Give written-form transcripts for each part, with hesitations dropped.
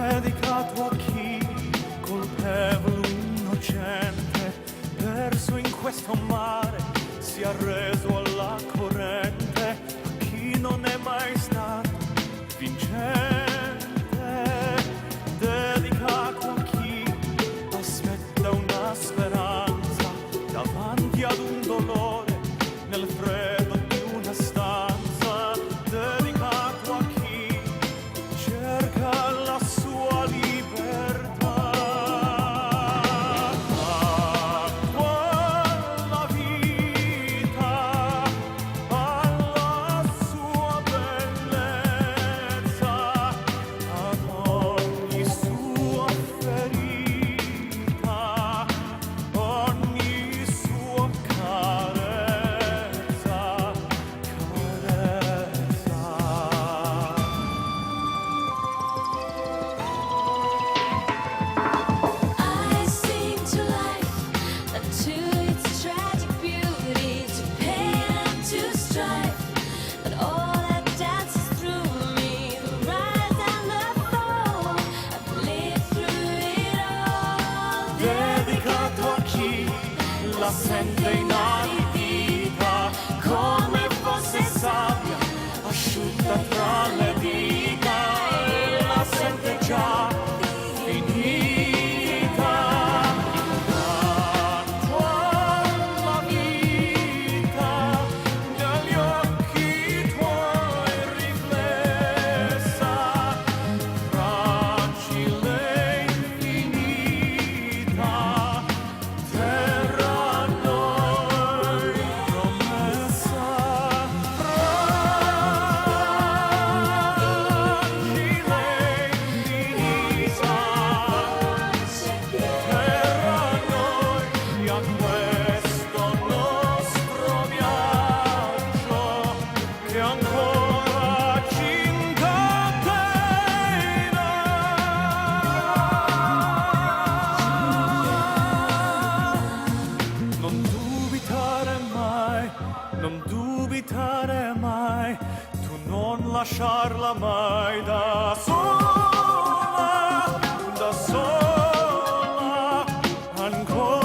dedicato a chi, colpevole innocente, perso in questo mare, si è arreso alla corrente, a chi non è mai stato vincente, dedicato a chi aspetta una speranza davanti ad un dolore nel freddo di una stanza, dedicato a chi cerca la sua libertà. Alla vita, alla sua bellezza, ad ogni sua ferita, ogni sua carezza, carezza. I sing to life and to its tragic beauty, to pain and to strife, and all that dances through me, the rise and the fall. I've lived through it all. Dedicato a chi la sente inaridita, come fosse sabbia asciutta tra le dita, e la sente già finita. Tanto alla vita negli occhi tuoi riflessa, fragile e infinita, terra a noi promessa. Fragile e infinita, terra a noi, e a questo nostro viaggio che ancora ci incatena. Non dubitare mai, non dubitare mai, tu non lasciarla mai da sola, ancora.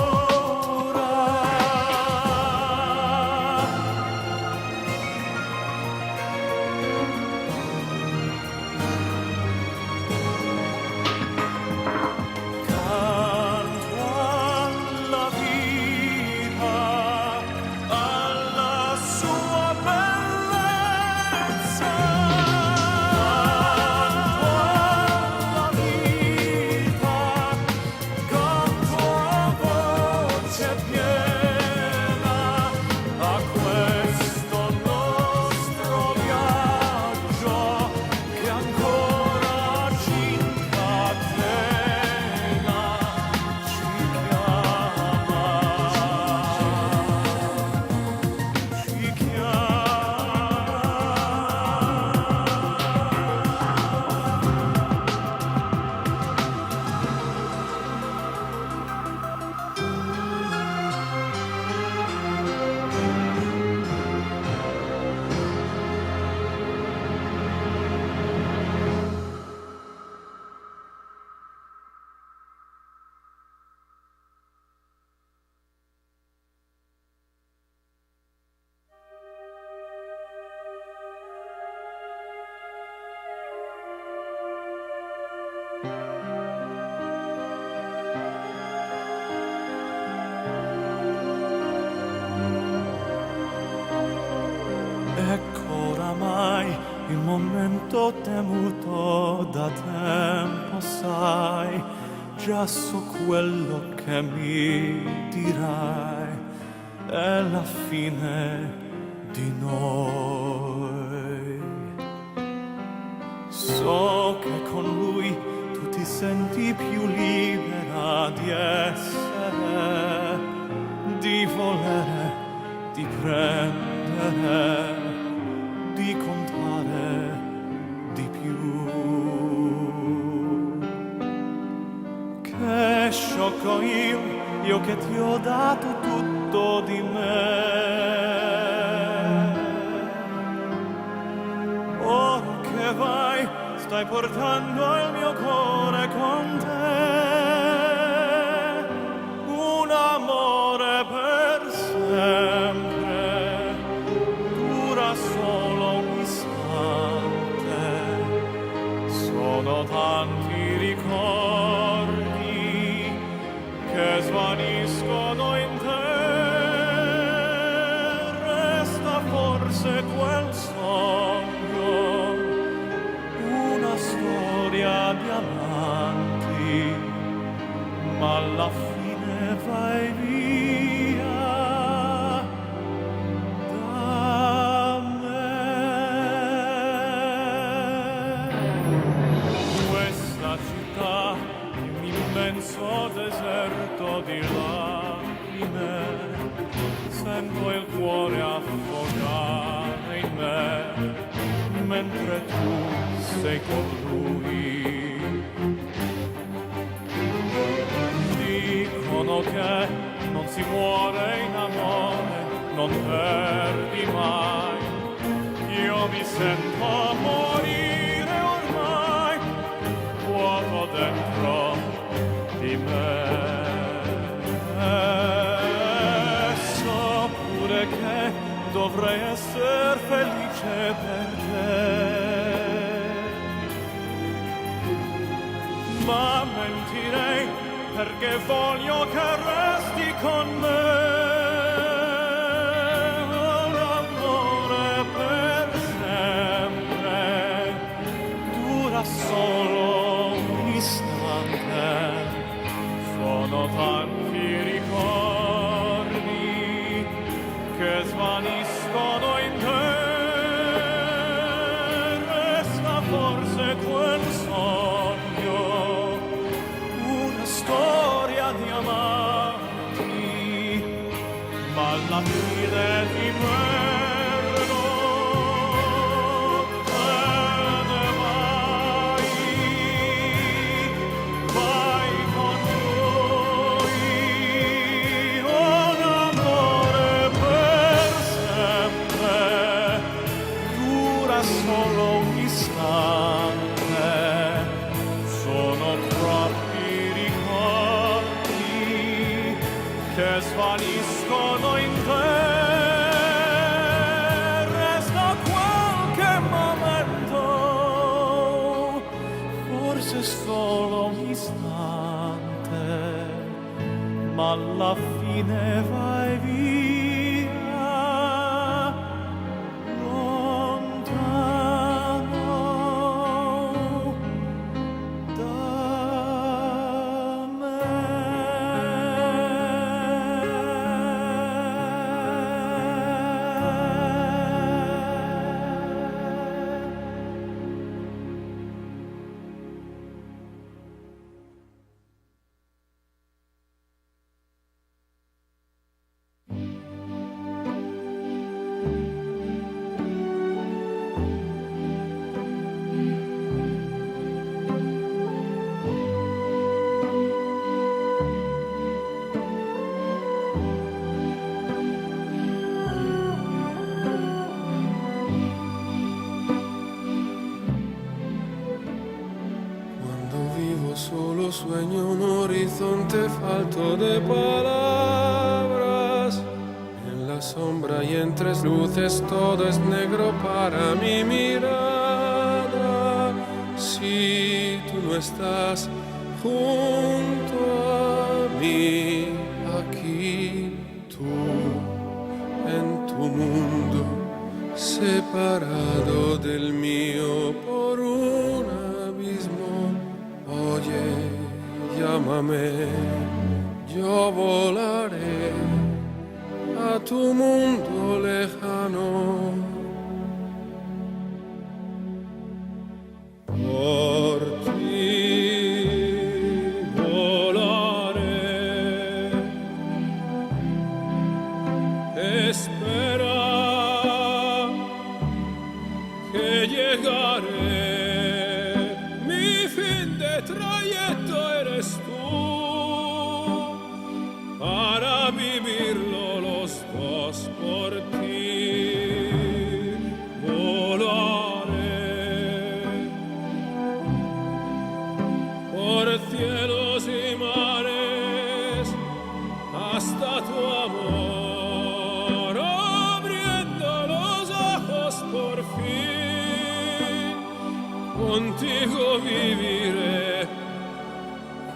Canto alla vita, alla sua bellezza. Canto alla vita, canto a voce piena, a questo nostro viaggio che ancora ci incatena, ci chiama, ci Ecco oramai il momento temuto da tempo, sai, già so quello che mi dirai, è la fine di noi. So che con lui tu ti senti più libera di essere, di volere, di prendere, di contare di più. Che sciocco io che ti ho dato tutto di me. Ora che vai, stai portando il mio cuore sono tanti ricordi che svaniscono in te. Resta forse quel sogno, una storia di amanti, ma alla fine vai via da me. Questa città, un immenso deserto di lacrime, sento il cuore affogare in me, mentre tu sei con lui. Dicono che non si muore in amore, non perdi mai. Io mi sento morire ormai, vuoto dentro di me. So pure che dovrei essere felice per te, ma mentirei perché voglio che resti con me. L'amore per sempre dura solo un istante. Sono tanti ricordi che svaniscono in te. Resta forse quel sogno, una storia di amanti, ma alla fine ti perdo. Te ne vai, vai con lui. Un amore per sempre dura solo un istante. Sono troppi ricordi che svaniscono in te. Resta qualche momento, forse solo un istante, ma alla fine vai via lontano da me. Cuando vivo solo sueño un horizonte falto de palabras. En la sombra y entre luces todo es negro para mi mirada. Si tú no estás junto a mí, aquí tú, en tu mundo, separado del mío por un abismo. Oye, llámame, yo volaré a tu mundo lejano. Por ti volaré. Espera que llegaré. Mi fin de trayecto eres tú, para vivirlo los dos por ti. Volaré por cielos y mares hasta tu amor, abriendo los ojos por fin. contigo viviré.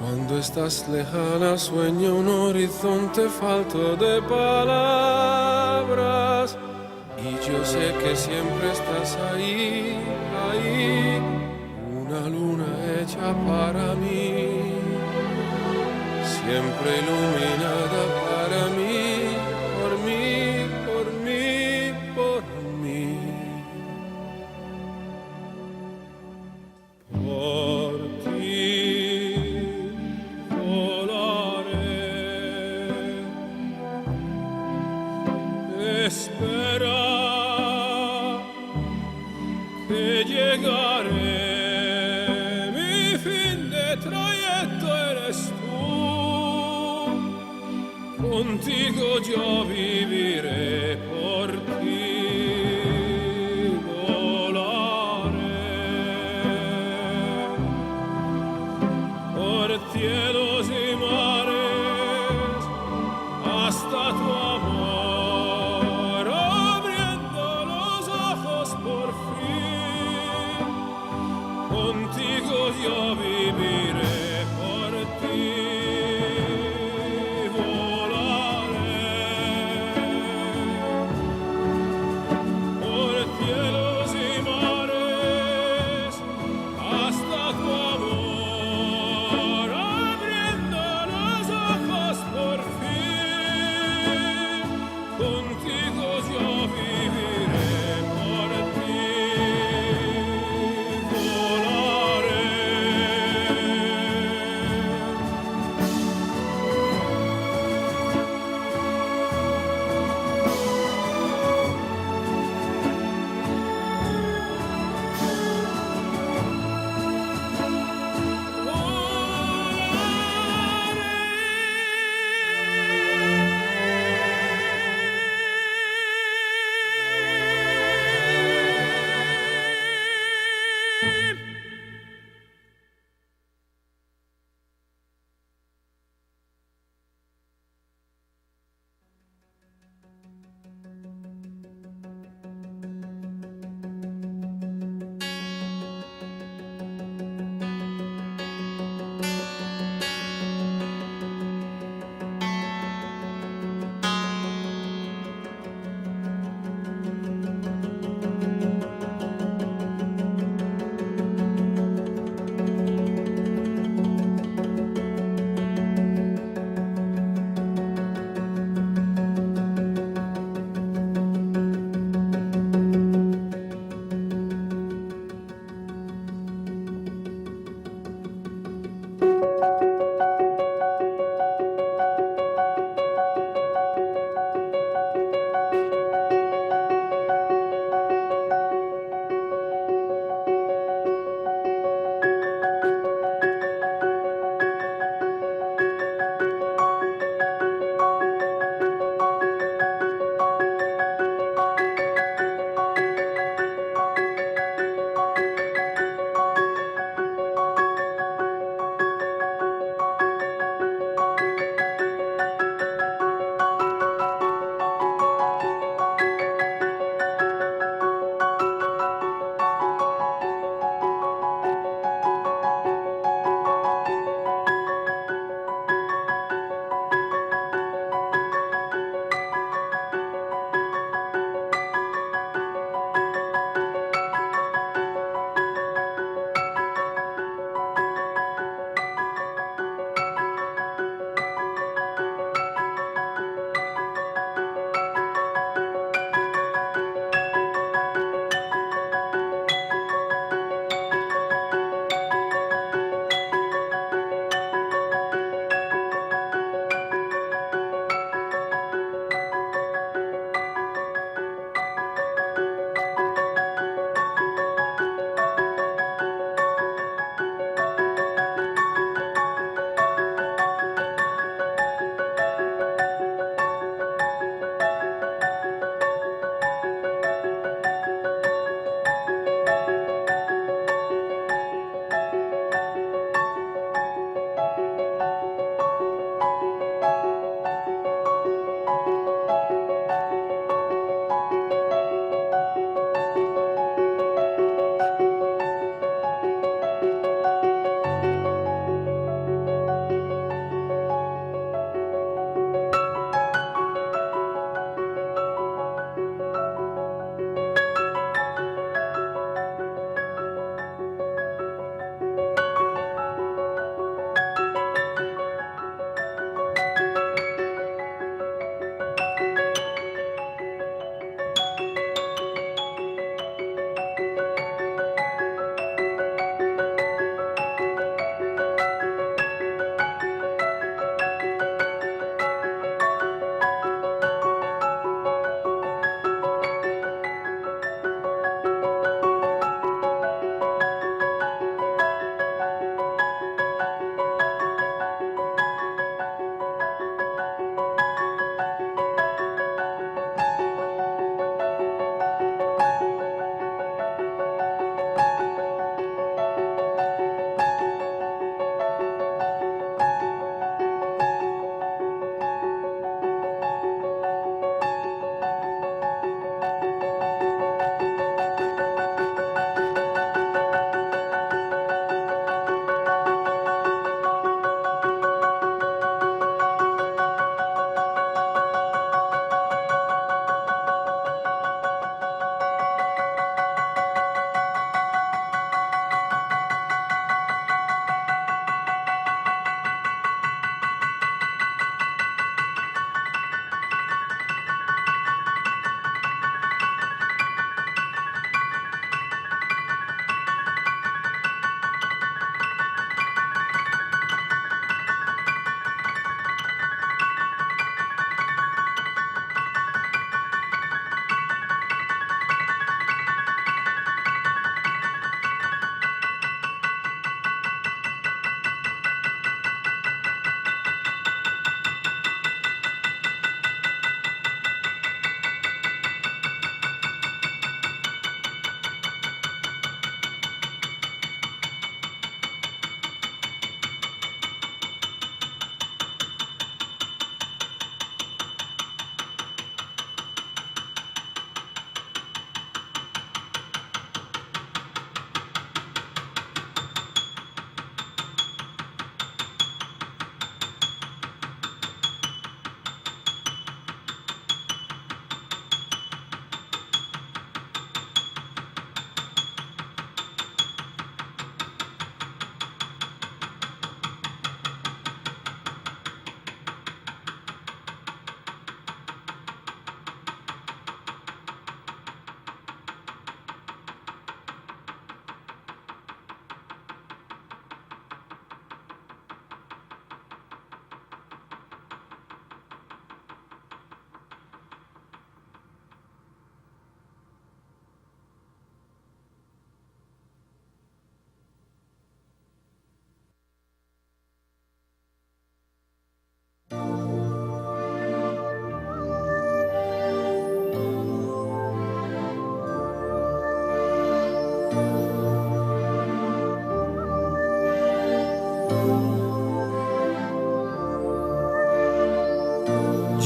Cuando estás lejana sueño un horizonte falto de palabras. Y yo sé que siempre estás ahí, ahí, una luna hecha para mí, siempre iluminada para mí, por mí, por mí, por mí. Por ti volaré, espera que llegaré, mi fin de trayecto eres tú, contigo yo viviré, por ti volaré, por cielos y mares, hasta tu amor, abriendo los ojos por fin, contigo yo viviré, por ti volaré, por cielos y mares, hasta tu amor,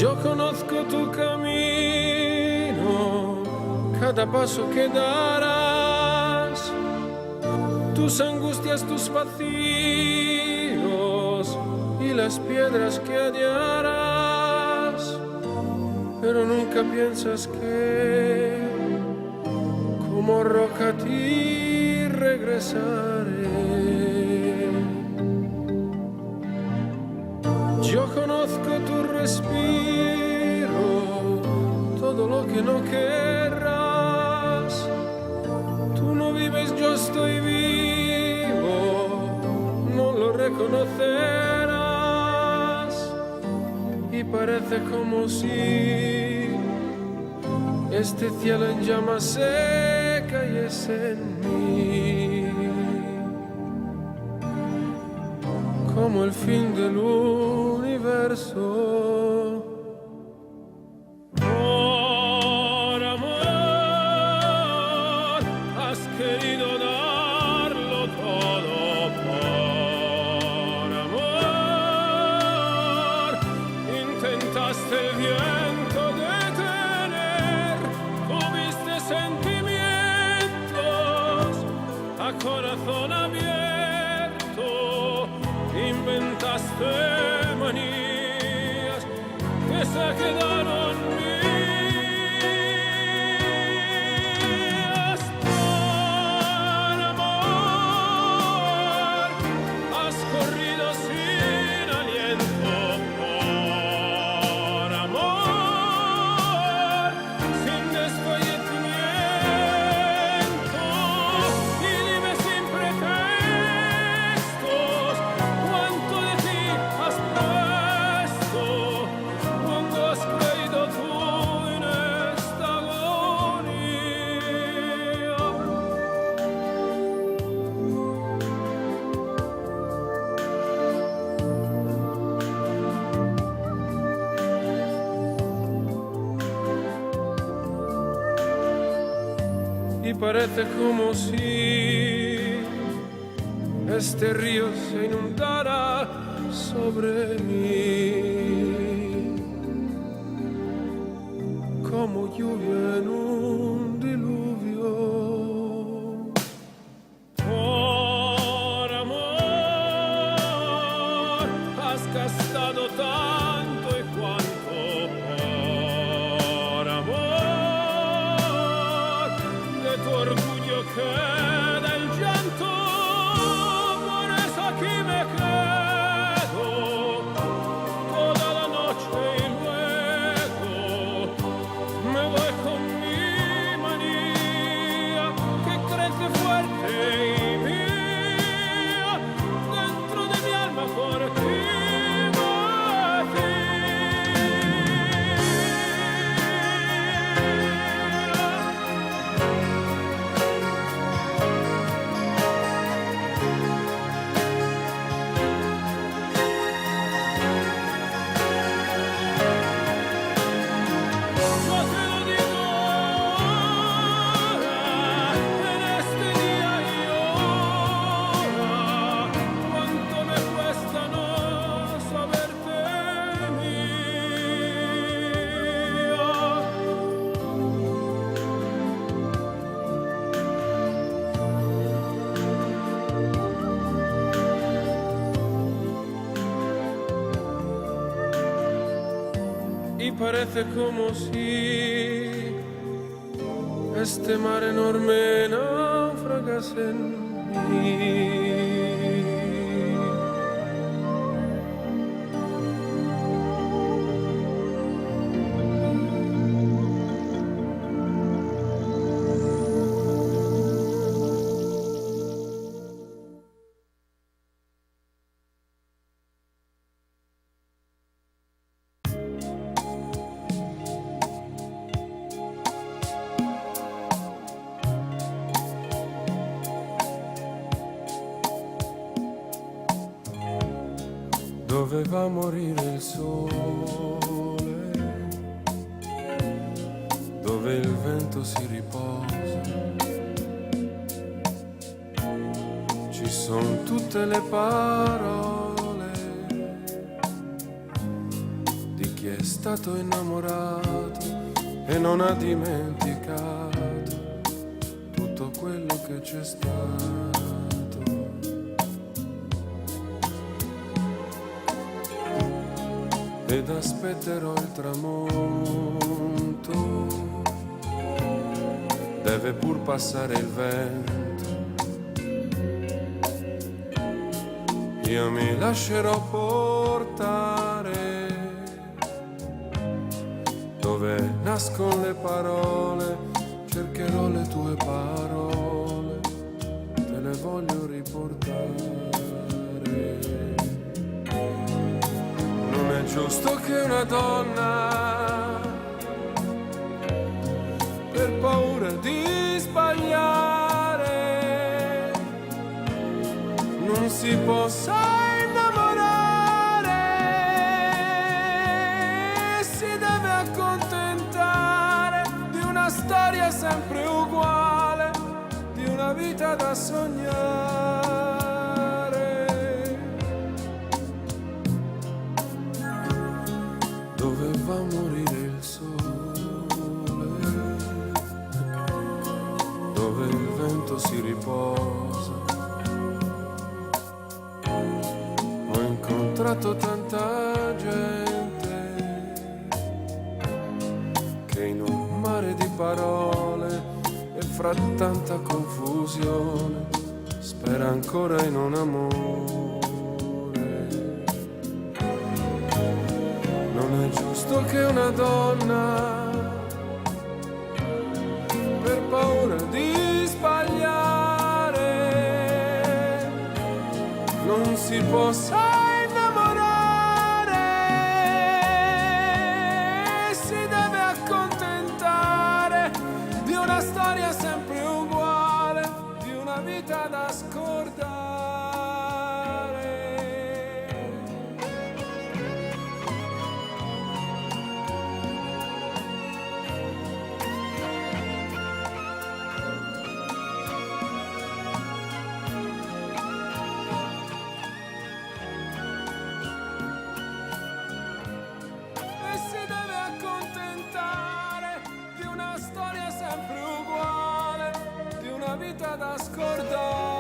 Yo conozco tu camino, cada paso que darás, tus angustias, tus vacíos y las piedras que hallarás, pero nunca piensas que como roca a ti regresaré. Yo conozco tu respiro, todo lo que no querrás. Tú no vives, yo estoy vivo, no lo reconocerás. Y parece como si este cielo en llamas se cayese en mí, como el fin del universo. Por amor, has querido darlo todo. Por amor, intentaste el viento detener, tuviste sentimientos a corazón abierto, inventaste manías que se quedaron mías. Por amor, has corrido sin aliento. Por amor, sin desfallecimiento, y dime sin pretextos cuánto de ti has puesto, cuando has creído tú en esta agonía. Y parece como si este río se inundara sobre mí, como lluvia en un diluvio. Por amor, has gastado tanto y cuanto. Por amor, de tu orgullo queda el llanto. Por eso aquí me quedo toda la noche y luego me voy con mi manía que crece fuerte y mía dentro de mi alma por ti Yo te lo digo ahora, en este día y hora, cuánto me cuesta no saberte mía. Y parece como si este mar enorme naufragase en mí. Doveva morire il sole, dove il vento si riposa. Ci sono tutte le parole di chi è è stato innamorato e non ha dimenticato tutto quello che c'è stato. Ed aspetterò il tramonto, deve pur passare il vento. Io mi lascerò portare dove nascono le parole, cercherò le tue parole, te le voglio riportare. Non è giusto che una donna, per paura di sbagliare, non si possa innamorare, si deve accontentare di una storia sempre uguale, di una vita da sognare. Dove va a morire il sole, dove il vento si riposa. Ho incontrato tanta gente che in un mare di parole e fra tanta confusione spera ancora in un amore. Non è giusto che una donna, per paura di sbagliare, non si possa innamorare, si deve accontentare di una storia sempre uguale, di una vita da scordare. E si deve accontentare di una storia sempre uguale, di una vita da scordare.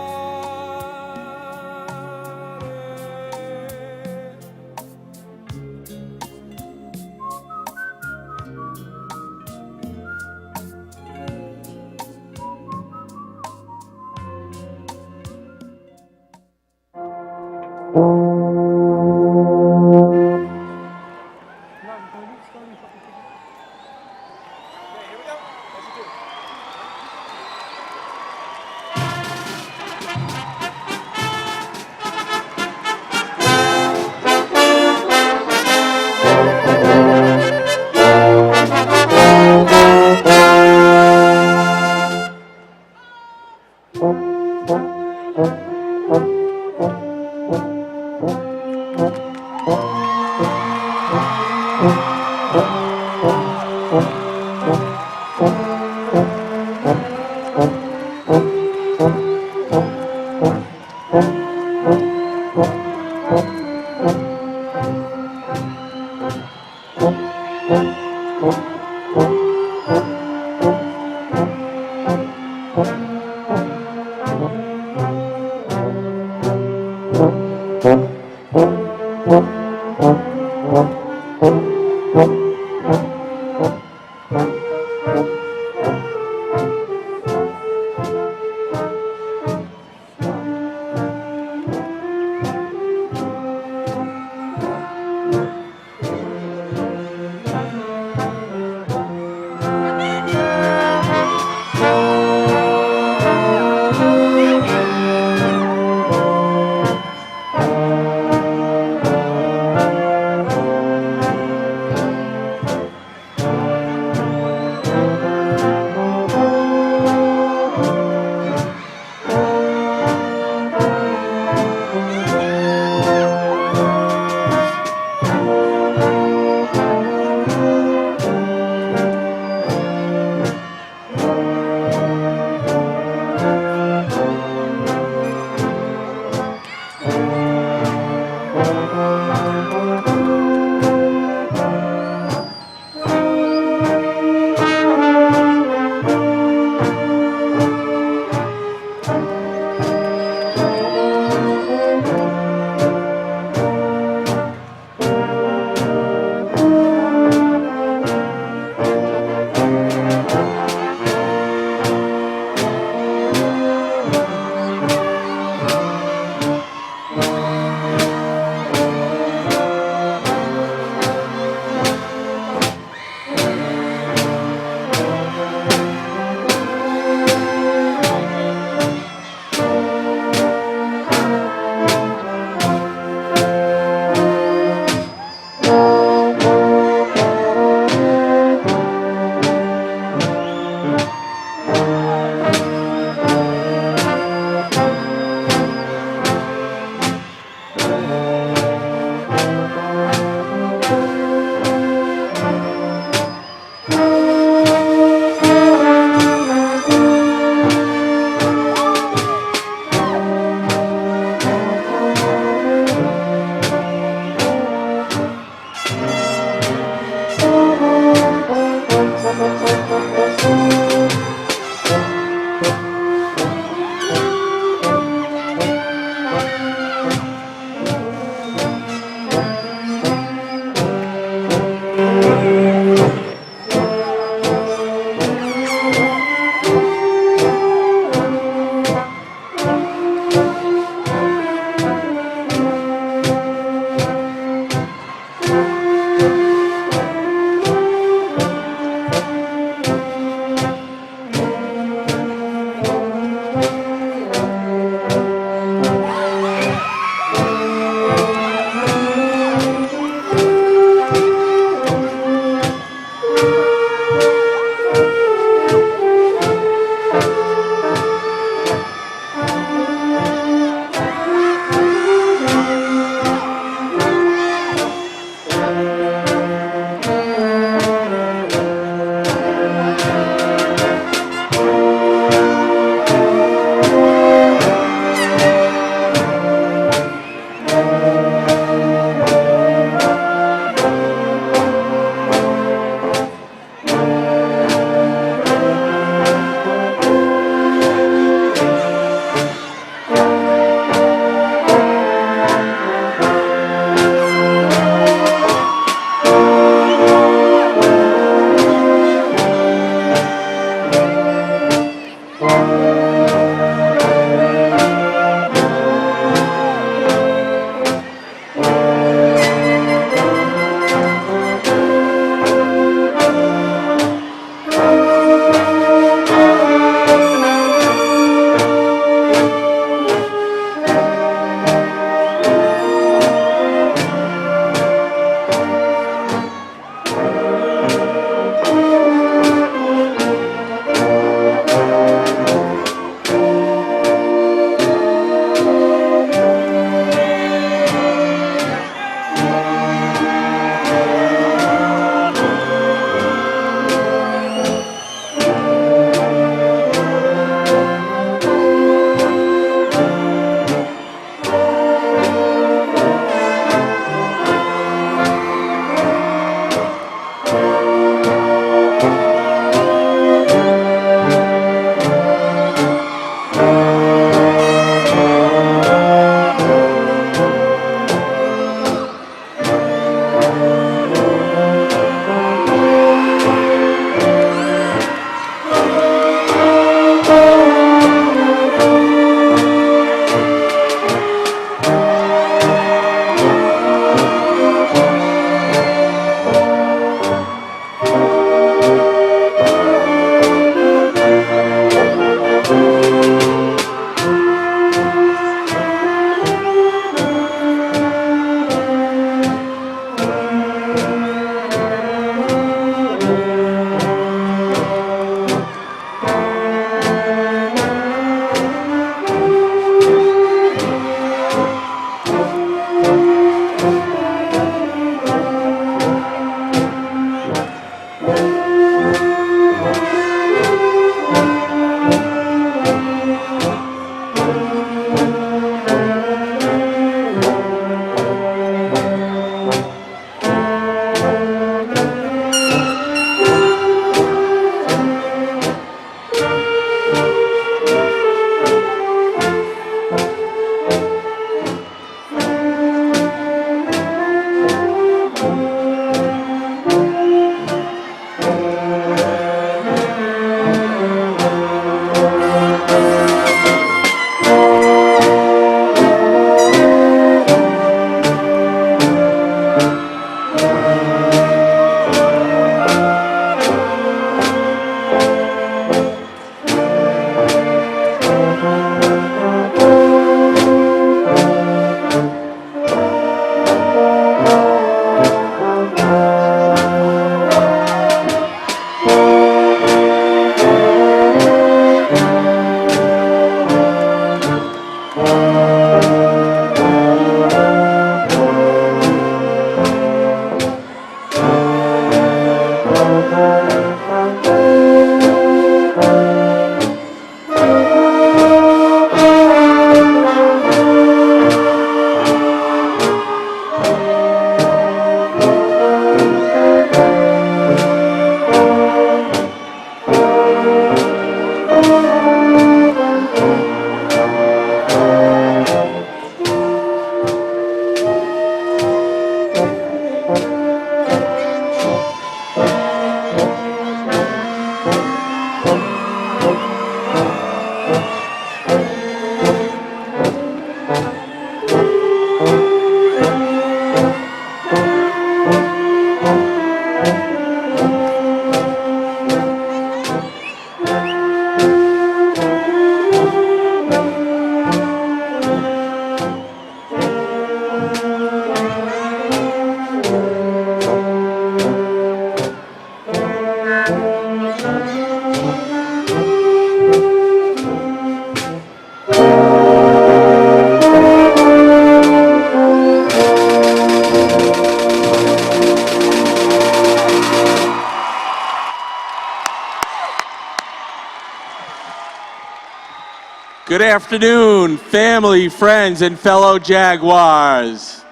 Good afternoon, family, friends, and fellow Jaguars.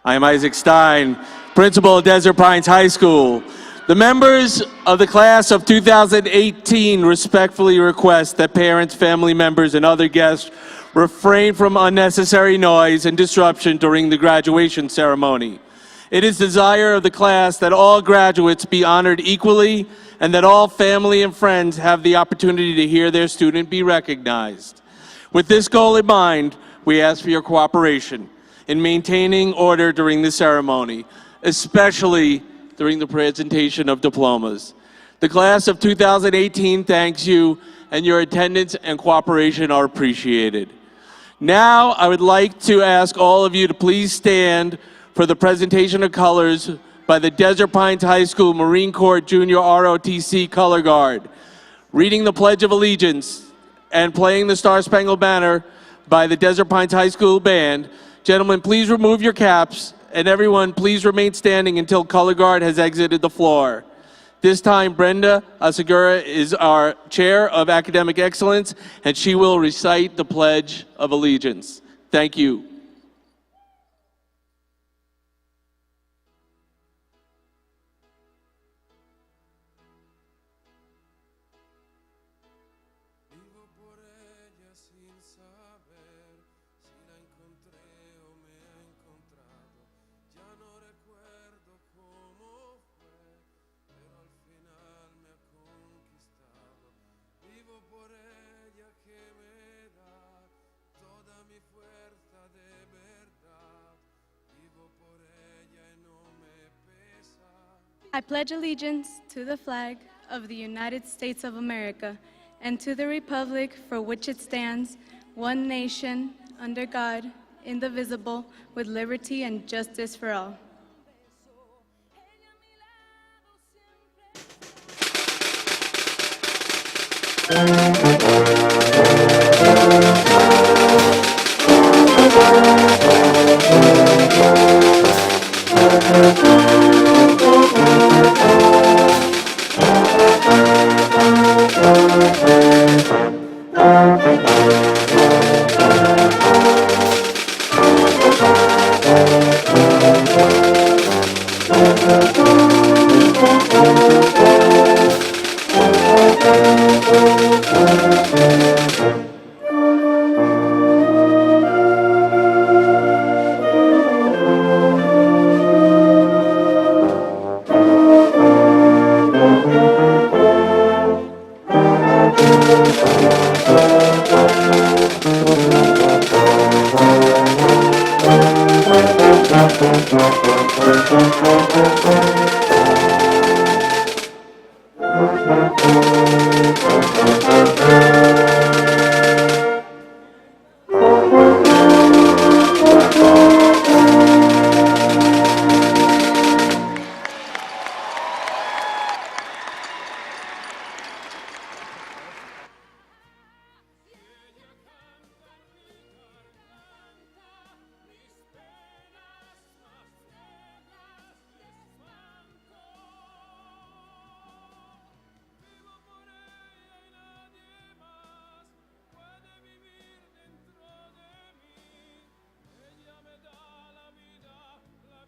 I am Isaac Stein, principal of Desert Pines High School. The members of the class of 2018 respectfully request that parents, family members, and other guests refrain from unnecessary noise and disruption during the graduation ceremony. It is the desire of the class that all graduates be honored equally and that all family and friends have the opportunity to hear their student be recognized. With this goal in mind, we ask for your cooperation in maintaining order during the ceremony, especially during the presentation of diplomas. The class of 2018 thanks you, and your attendance and cooperation are appreciated. Now, I would like to ask all of you to please stand for the presentation of colors by the Desert Pines High School Marine Corps Junior ROTC Color Guard. Reading the Pledge of Allegiance and playing the Star Spangled Banner by the Desert Pines High School Band. Gentlemen, please remove your caps, and everyone, please remain standing until Color Guard has exited the floor. This time, Brenda Asagura is our Chair of Academic Excellence, and she will recite the Pledge of Allegiance. Thank you. I pledge allegiance to the flag of the United States of America and to the republic for which it stands, one nation, under God, indivisible, with liberty and justice for all.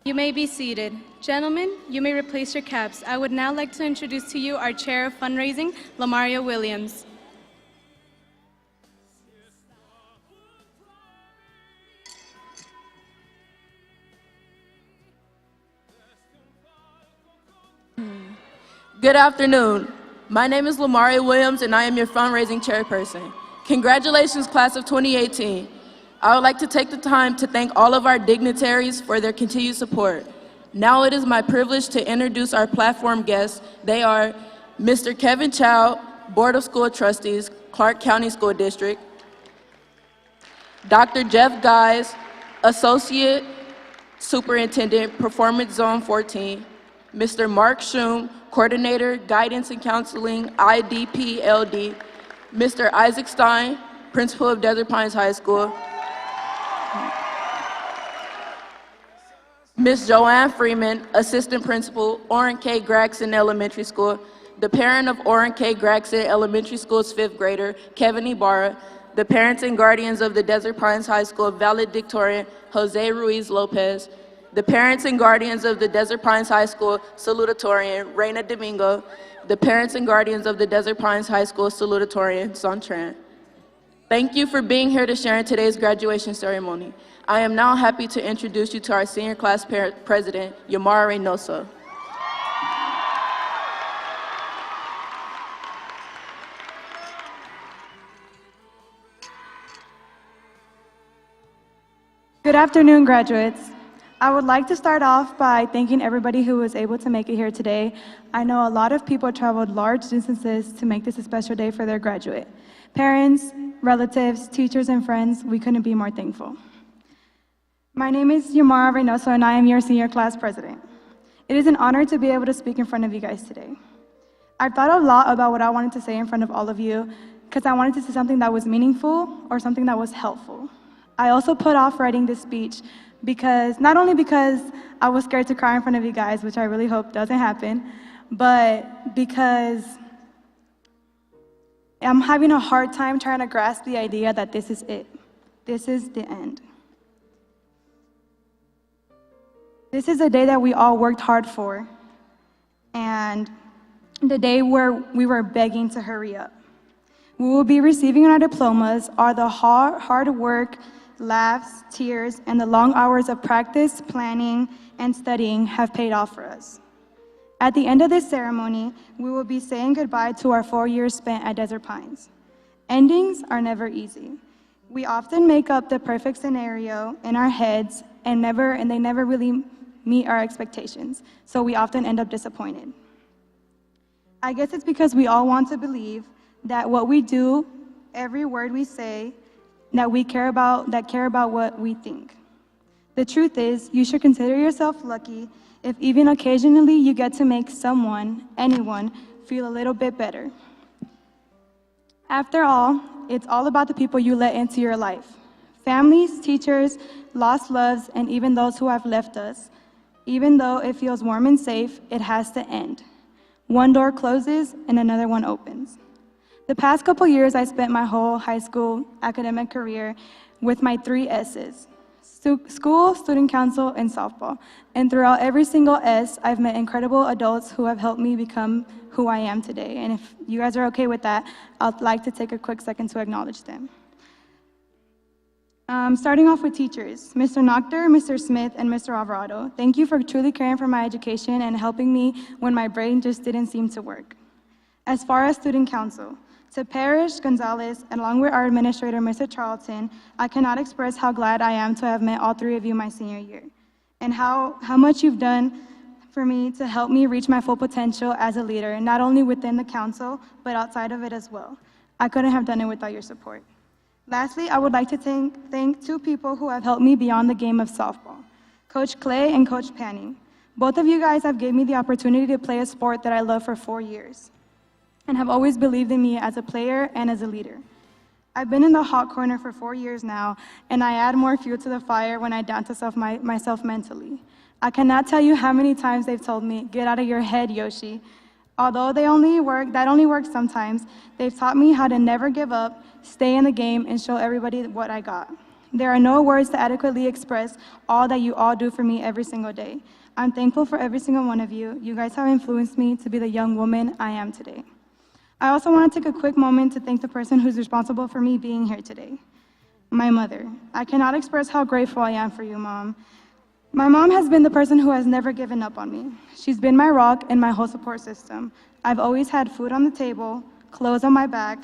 You may be seated. Gentlemen, you may replace your caps. I would now like to introduce to you our Chair of Fundraising, Lamaria Williams. Good afternoon. My name is Lamaria Williams, and I am your fundraising chairperson. Congratulations, class of 2018. I would like to take the time to thank all of our dignitaries for their continued support. Now it is my privilege to introduce our platform guests. They are Mr. Kevin Chow, Board of School Trustees, Clark County School District, Dr. Jeff Guys, Associate Superintendent, Performance Zone 14, Mr. Mark Schum, Coordinator, Guidance and Counseling, IDP-LD, Mr. Isaac Stein, Principal of Desert Pines High School, Ms. Joanne Freeman, Assistant Principal, Orrin K. Gregson Elementary School, the parent of Orrin K. Gregson Elementary School's 5th grader, Kevin Ibarra, the parents and guardians of the Desert Pines High School Valedictorian Jose Ruiz Lopez, the parents and guardians of the Desert Pines High School Salutatorian Reina Domingo, the parents and guardians of the Desert Pines High School Salutatorian Sontran. Thank you for being here to share in today's graduation ceremony. I am now happy to introduce you to our senior class president, Yamara Reynoso. Good afternoon, graduates. I would like to start off by thanking everybody who was able to make it here today. I know a lot of people traveled large distances to make this a special day for their graduate. Parents, relatives, teachers, and friends, we couldn't be more thankful. My name is Yamara Reynoso, and I am your senior class president. It is an honor to be able to speak in front of you guys today. I've thought a lot about what I wanted to say in front of all of you, because I wanted to say something that was meaningful or something that was helpful. I also put off writing this speech because, not only because I was scared to cry in front of you guys, which I really hope doesn't happen, but because I'm having a hard time trying to grasp the idea that this is it. This is the end. This is a day that we all worked hard for, and the day where we were begging to hurry up. We will be receiving our diplomas are the hard work, laughs, tears, and the long hours of practice, planning, and studying have paid off for us. At the end of this ceremony, we will be saying goodbye to our 4 years spent at Desert Pines. Endings are never easy. We often make up the perfect scenario in our heads and they never really meet our expectations, so we often end up disappointed. I guess it's because we all want to believe that what we do, every word we say, that care about what we think. The truth is, you should consider yourself lucky if even occasionally you get to make someone, anyone, feel a little bit better. After all, it's all about the people you let into your life. Families, teachers, lost loves, and even those who have left us. Even though it feels warm and safe, it has to end. One door closes and another one opens. The past couple years, I spent my whole high school academic career with my 3 S's: school, student council, and softball. And throughout every single S, I've met incredible adults who have helped me become who I am today. And if you guys are okay with that, I'd like to take a quick second to acknowledge them. Starting off with teachers, Mr. Noctor, Mr. Smith, and Mr. Alvarado. Thank you for truly caring for my education and helping me when my brain just didn't seem to work. As far as student council, to Parrish, Gonzalez, and along with our administrator, Mr. Charlton, I cannot express how glad I am to have met all 3 of you my senior year, and how much you've done for me to help me reach my full potential as a leader, not only within the council, but outside of it as well. I couldn't have done it without your support. Lastly, I would like to thank 2 people who have helped me beyond the game of softball, Coach Clay and Coach Panning. Both of you guys have given me the opportunity to play a sport that I love for 4 years, and have always believed in me as a player and as a leader. I've been in the hot corner for 4 years now, and I add more fuel to the fire when I doubt myself mentally. I cannot tell you how many times they've told me, "Get out of your head, Yoshi." Although that only works sometimes, they've taught me how to never give up, stay in the game, and show everybody what I got. There are no words to adequately express all that you all do for me every single day. I'm thankful for every single one of you. You guys have influenced me to be the young woman I am today. I also want to take a quick moment to thank the person who's responsible for me being here today, my mother. I cannot express how grateful I am for you, Mom. My mom has been the person who has never given up on me. She's been my rock and my whole support system. I've always had food on the table, clothes on my back,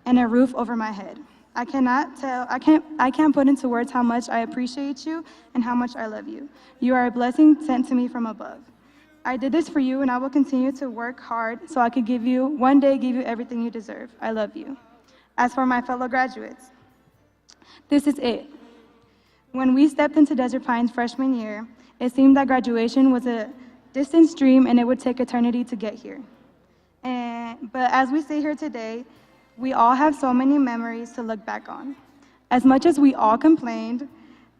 and a roof over my head. I can't put into words how much I appreciate you and how much I love you. You are a blessing sent to me from above. I did this for you, and I will continue to work hard so I could one day give you everything you deserve. I love you. As for my fellow graduates, this is it. When we stepped into Desert Pines freshman year, it seemed that graduation was a distant dream and it would take eternity to get here. But as we sit here today, we all have so many memories to look back on. As much as we all complained,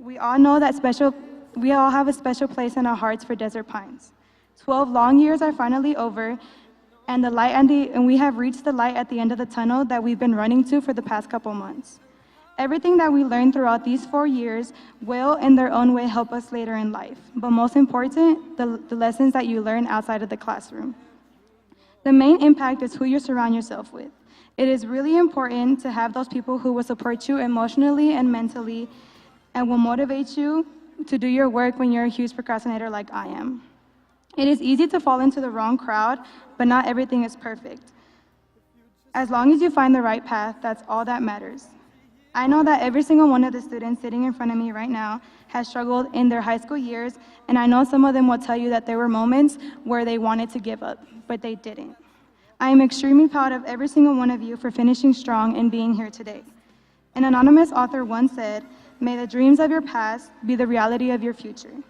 we all know that we all have a special place in our hearts for Desert Pines. 12 long years are finally over, and we have reached the light at the end of the tunnel that we've been running to for the past couple months. Everything that we learn throughout these 4 years will, in their own way, help us later in life. But most important, the lessons that you learn outside of the classroom. The main impact is who you surround yourself with. It is really important to have those people who will support you emotionally and mentally and will motivate you to do your work when you're a huge procrastinator like I am. It is easy to fall into the wrong crowd, but not everything is perfect. As long as you find the right path, that's all that matters. I know that every single one of the students sitting in front of me right now has struggled in their high school years, and I know some of them will tell you that there were moments where they wanted to give up, but they didn't. I am extremely proud of every single one of you for finishing strong and being here today. An anonymous author once said, "May the dreams of your past be the reality of your future."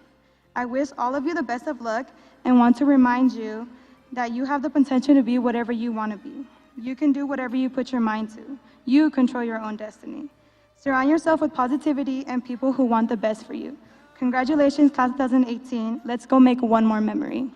I wish all of you the best of luck and want to remind you that you have the potential to be whatever you want to be. You can do whatever you put your mind to. You control your own destiny. Surround yourself with positivity and people who want the best for you. Congratulations, class of 2018. Let's go make one more memory.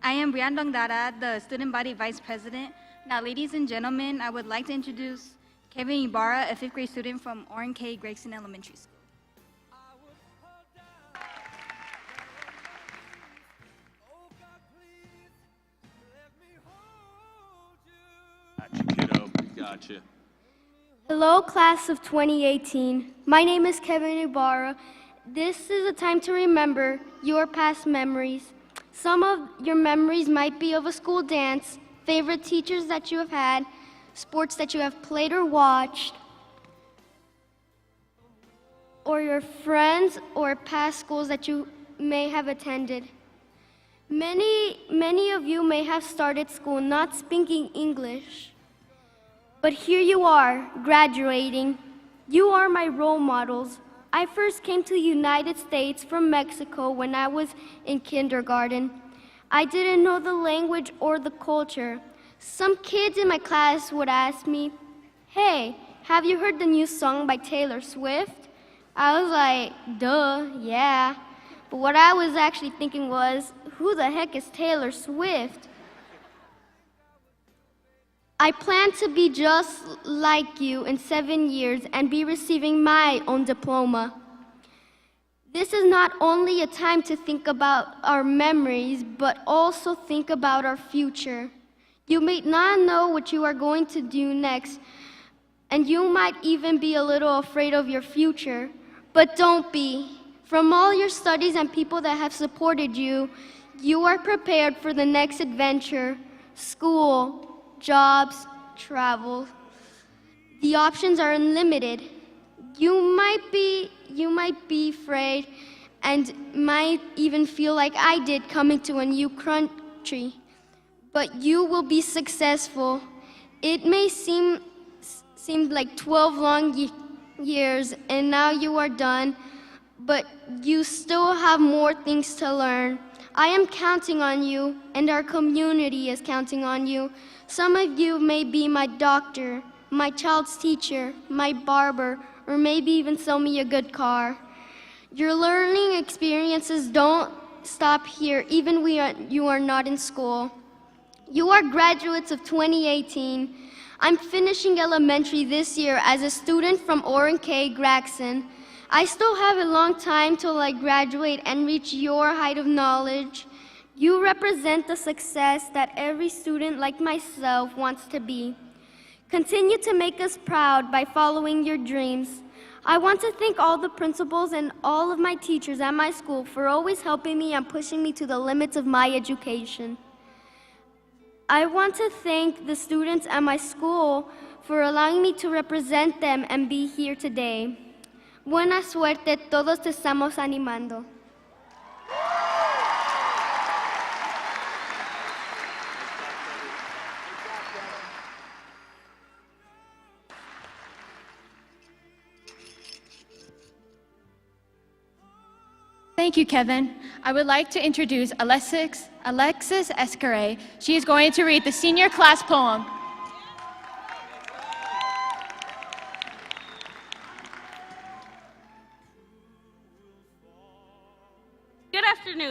I am Brian Dongdara, the Student Body Vice President. Now, ladies and gentlemen, I would like to introduce Kevin Ibarra, a 5th grade student from Orrin K. Gregson Elementary School. Gotcha, kiddo. Gotcha. Hello, class of 2018. My name is Kevin Ibarra. This is a time to remember your past memories. Some of your memories might be of a school dance, favorite teachers that you have had, sports that you have played or watched, or your friends or past schools that you may have attended. Many of you may have started school not speaking English, but here you are, graduating. You are my role models. I first came to the United States from Mexico when I was in kindergarten. I didn't know the language or the culture. Some kids in my class would ask me, "Hey, have you heard the new song by Taylor Swift?" I was like, "Duh, yeah." But what I was actually thinking was, who the heck is Taylor Swift? I plan to be just like you in 7 years and be receiving my own diploma. This is not only a time to think about our memories, but also think about our future. You may not know what you are going to do next, and you might even be a little afraid of your future, but don't be. From all your studies and people that have supported you, you are prepared for the next adventure, school, jobs, travel. The options are unlimited. You might be afraid and might even feel like I did coming to a new country, but you will be successful. It may seem like 12 long years and now you are done, but you still have more things to learn. I am counting on you, and our community is counting on you. Some of you may be my doctor, my child's teacher, my barber, or maybe even sell me a good car. Your learning experiences don't stop here, even when you are not in school. You are graduates of 2018. I'm finishing elementary this year as a student from Orrin K. Gregson. I still have a long time till I graduate and reach your height of knowledge. You represent the success that every student like myself wants to be. Continue to make us proud by following your dreams. I want to thank all the principals and all of my teachers at my school for always helping me and pushing me to the limits of my education. I want to thank the students at my school for allowing me to represent them and be here today. Buena suerte, todos te estamos animando. Thank you, Kevin. I would like to introduce Alexis Escaray. She is going to read the senior class poem.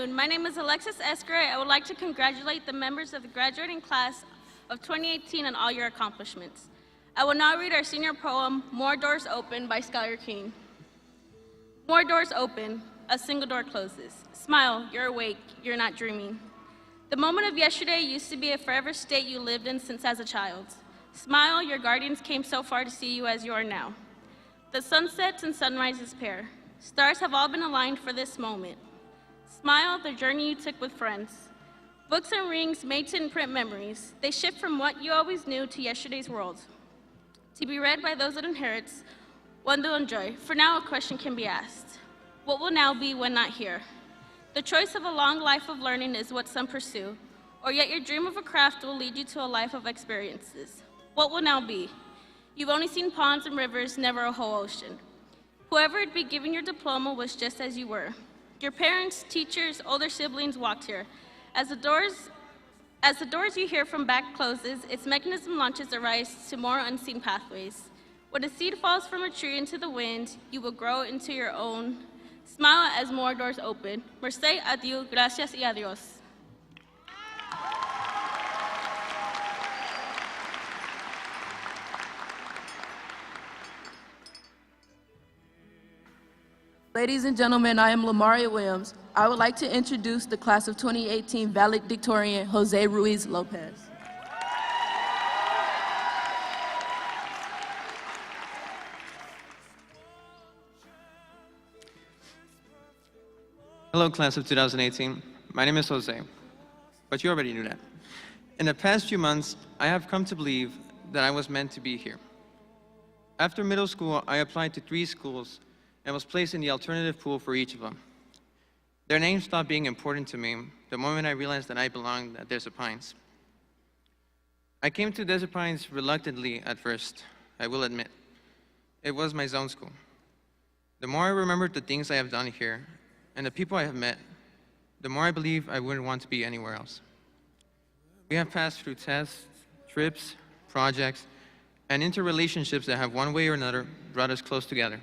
afternoon. My name is Alexis Escare. I would like to congratulate the members of the graduating class of 2018 on all your accomplishments. I will now read our senior poem, More Doors Open by Skylar King. More doors open, a single door closes. Smile, you're awake, you're not dreaming. The moment of yesterday used to be a forever state you lived in since as a child. Smile, your guardians came so far to see you as you are now. The sunsets and sunrises pair. Stars have all been aligned for this moment. Smile, the journey you took with friends. Books and rings made to imprint memories. They shift from what you always knew to yesterday's world. To be read by those it inherits, one to enjoy. For now, a question can be asked. What will now be when not here? The choice of a long life of learning is what some pursue, or yet your dream of a craft will lead you to a life of experiences. What will now be? You've only seen ponds and rivers, never a whole ocean. Whoever would be giving your diploma was just as you were. Your parents, teachers, older siblings walked here. As the doors you hear from back closes, its mechanism launches a rise to more unseen pathways. When a seed falls from a tree into the wind, you will grow into your own. Smile as more doors open. Merced, adieu, gracias y adios. Ladies and gentlemen, I am Lamaria Williams. I would like to introduce the class of 2018 valedictorian, Jose Ruiz Lopez. Hello, class of 2018. My name is Jose, but you already knew that. In the past few months, I have come to believe that I was meant to be here. After middle school, I applied to 3 schools and was placed in the alternative pool for each of them. Their names stopped being important to me the moment I realized that I belonged at Desert Pines. I came to Desert Pines reluctantly at first, I will admit. It was my zone school. The more I remembered the things I have done here and the people I have met, the more I believe I wouldn't want to be anywhere else. We have passed through tests, trips, projects, and interrelationships that have one way or another brought us close together.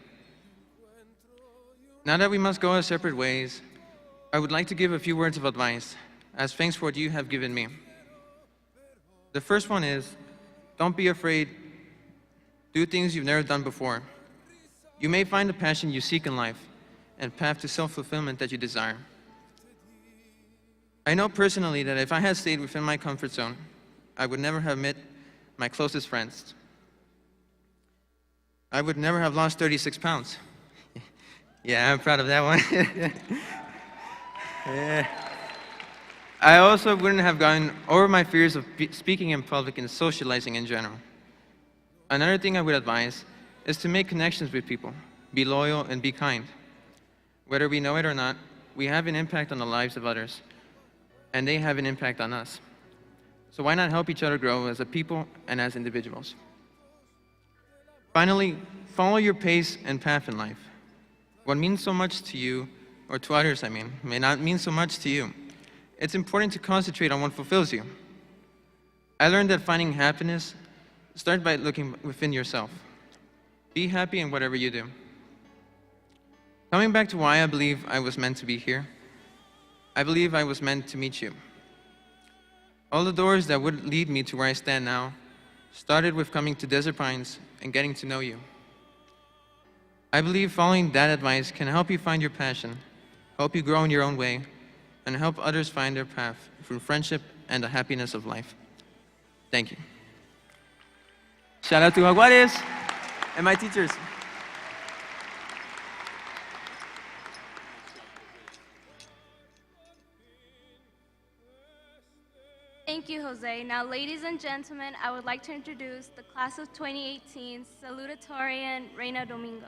Now that we must go our separate ways, I would like to give a few words of advice as thanks for what you have given me. The first one is, don't be afraid. Do things you've never done before. You may find the passion you seek in life and path to self-fulfillment that you desire. I know personally that if I had stayed within my comfort zone, I would never have met my closest friends. I would never have lost 36 pounds. Yeah, I'm proud of that one. Yeah. I also wouldn't have gotten over my fears of speaking in public and socializing in general. Another thing I would advise is to make connections with people, be loyal, and be kind. Whether we know it or not, we have an impact on the lives of others, and they have an impact on us. So why not help each other grow as a people and as individuals? Finally, follow your pace and path in life. What means so much to you, or to others, may not mean so much to you. It's important to concentrate on what fulfills you. I learned that finding happiness starts by looking within yourself. Be happy in whatever you do. Coming back to why I believe I was meant to be here, I believe I was meant to meet you. All the doors that would lead me to where I stand now started with coming to Desert Pines and getting to know you. I believe following that advice can help you find your passion, help you grow in your own way, and help others find their path through friendship and the happiness of life. Thank you. Shout out to Jaguares and my teachers. Thank you, Jose. Now, ladies and gentlemen, I would like to introduce the class of 2018 Salutatorian, Reina Domingo.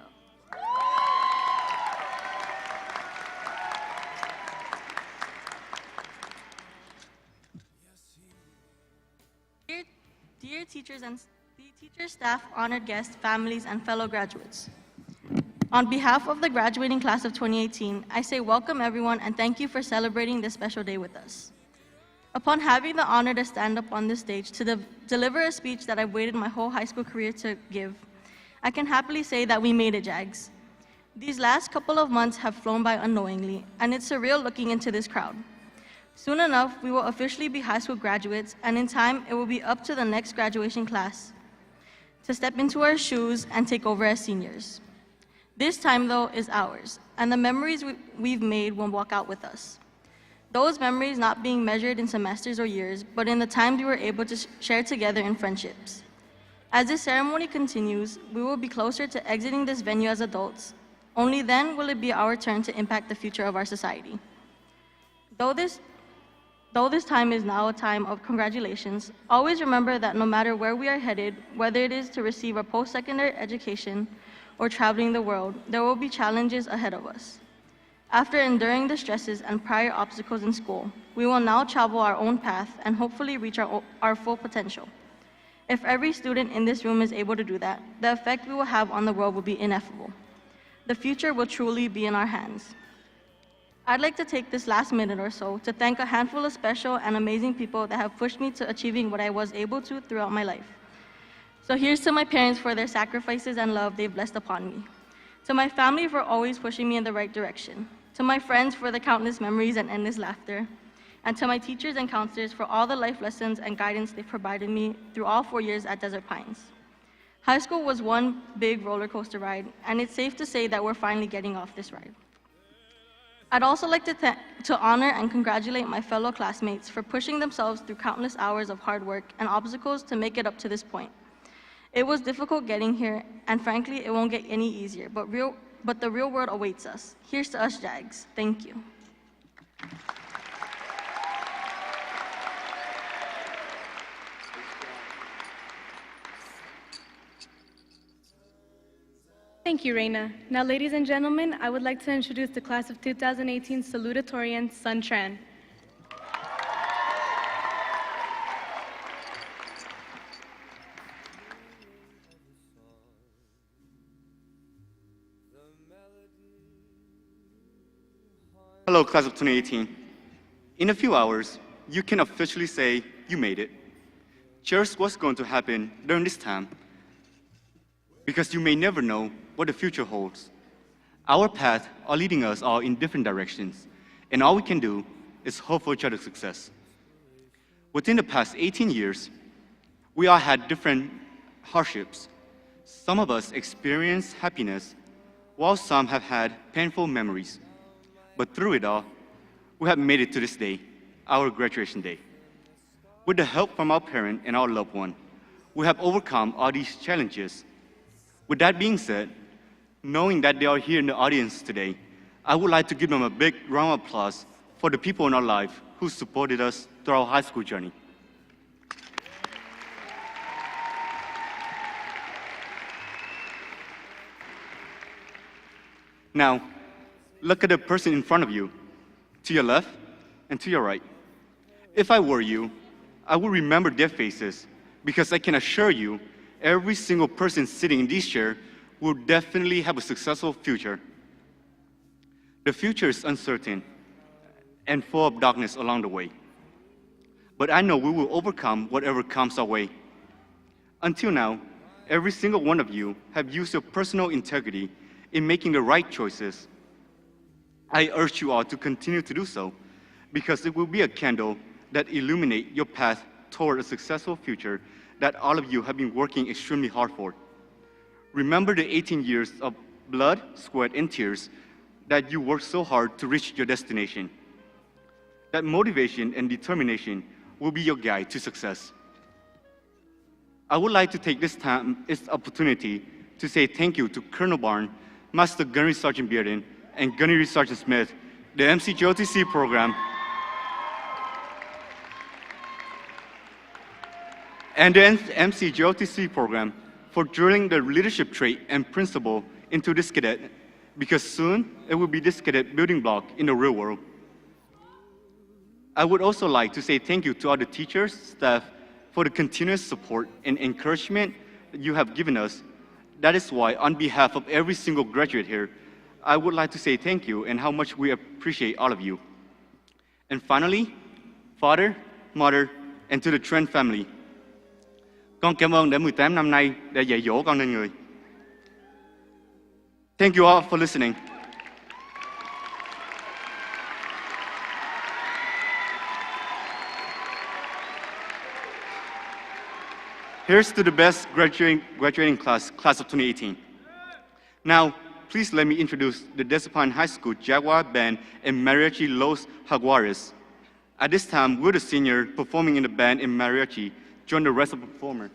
Dear teachers and staff, honored guests, families, and fellow graduates. On behalf of the graduating class of 2018, I say welcome everyone and thank you for celebrating this special day with us. Upon having the honor to stand up on this stage to deliver a speech that I've waited my whole high school career to give, I can happily say that we made it, Jags. These last couple of months have flown by unknowingly, and it's surreal looking into this crowd. Soon enough, we will officially be high school graduates, and in time, it will be up to the next graduation class to step into our shoes and take over as seniors. This time, though, is ours, and the memories we've made will walk out with us. Those memories not being measured in semesters or years, but in the times we were able to share together in friendships. As this ceremony continues, we will be closer to exiting this venue as adults. Only then will it be our turn to impact the future of our society. Though this time is now a time of congratulations, always remember that no matter where we are headed, whether it is to receive a post-secondary education or traveling the world, there will be challenges ahead of us. After enduring the stresses and prior obstacles in school, we will now travel our own path and hopefully reach our full potential. If every student in this room is able to do that, the effect we will have on the world will be ineffable. The future will truly be in our hands. I'd like to take this last minute or so to thank a handful of special and amazing people that have pushed me to achieving what I was able to throughout my life. So here's to my parents for their sacrifices and love they've blessed upon me. To my family for always pushing me in the right direction. To my friends for the countless memories and endless laughter. And to my teachers and counselors for all the life lessons and guidance they've provided me through all 4 years at Desert Pines. High school was one big roller coaster ride, and it's safe to say that we're finally getting off this ride. I'd also like to honor and congratulate my fellow classmates for pushing themselves through countless hours of hard work and obstacles to make it up to this point. It was difficult getting here, and frankly, it won't get any easier, but the real world awaits us. Here's to us, Jags. Thank you. Thank you, Reina. Now, ladies and gentlemen, I would like to introduce the class of 2018 Salutatorian, Sun Tran. Hello, class of 2018. In a few hours, you can officially say you made it. Here's what's going to happen during this time, because you may never know what the future holds. Our paths are leading us all in different directions, and all we can do is hope for each other's success. Within the past 18 years, we all had different hardships. Some of us experienced happiness, while some have had painful memories. But through it all, we have made it to this day, our graduation day. With the help from our parent and our loved one, we have overcome all these challenges. With that being said, knowing that they are here in the audience today, I would like to give them a big round of applause for the people in our life who supported us through our high school journey. Now, look at the person in front of you, to your left and to your right. If I were you, I would remember their faces, because I can assure you, every single person sitting in this chair will definitely have a successful future. The future is uncertain and full of darkness along the way. But I know we will overcome whatever comes our way. Until now, every single one of you have used your personal integrity in making the right choices. I urge you all to continue to do so, because it will be a candle that illuminates your path toward a successful future that all of you have been working extremely hard for. Remember the 18 years of blood, sweat, and tears that you worked so hard to reach your destination. That motivation and determination will be your guide to success. I would like to take this opportunity to say thank you to Colonel Barn, Master Gunnery Sergeant Bearden, and Gunnery Sergeant Smith, the MCJOTC program, and the MCJOTC program for drilling the leadership trait and principle into this cadet, because soon it will be this cadet building block in the real world. I would also like to say thank you to all the teachers, staff, for the continuous support and encouragement that you have given us. That is why, on behalf of every single graduate here, I would like to say thank you and how much we appreciate all of you. And finally, Father, Mother, and to the Trent family. Con cảm ơn đã 18 năm nay đã dạy dỗ con nên người. Thank you all for listening. Here's to the best graduating class of 2018. Now, please let me introduce the Desert Pine High School Jaguar Band and Mariachi Los Jaguares. At this time, will the senior performing in the band in mariachi join the rest of the performers?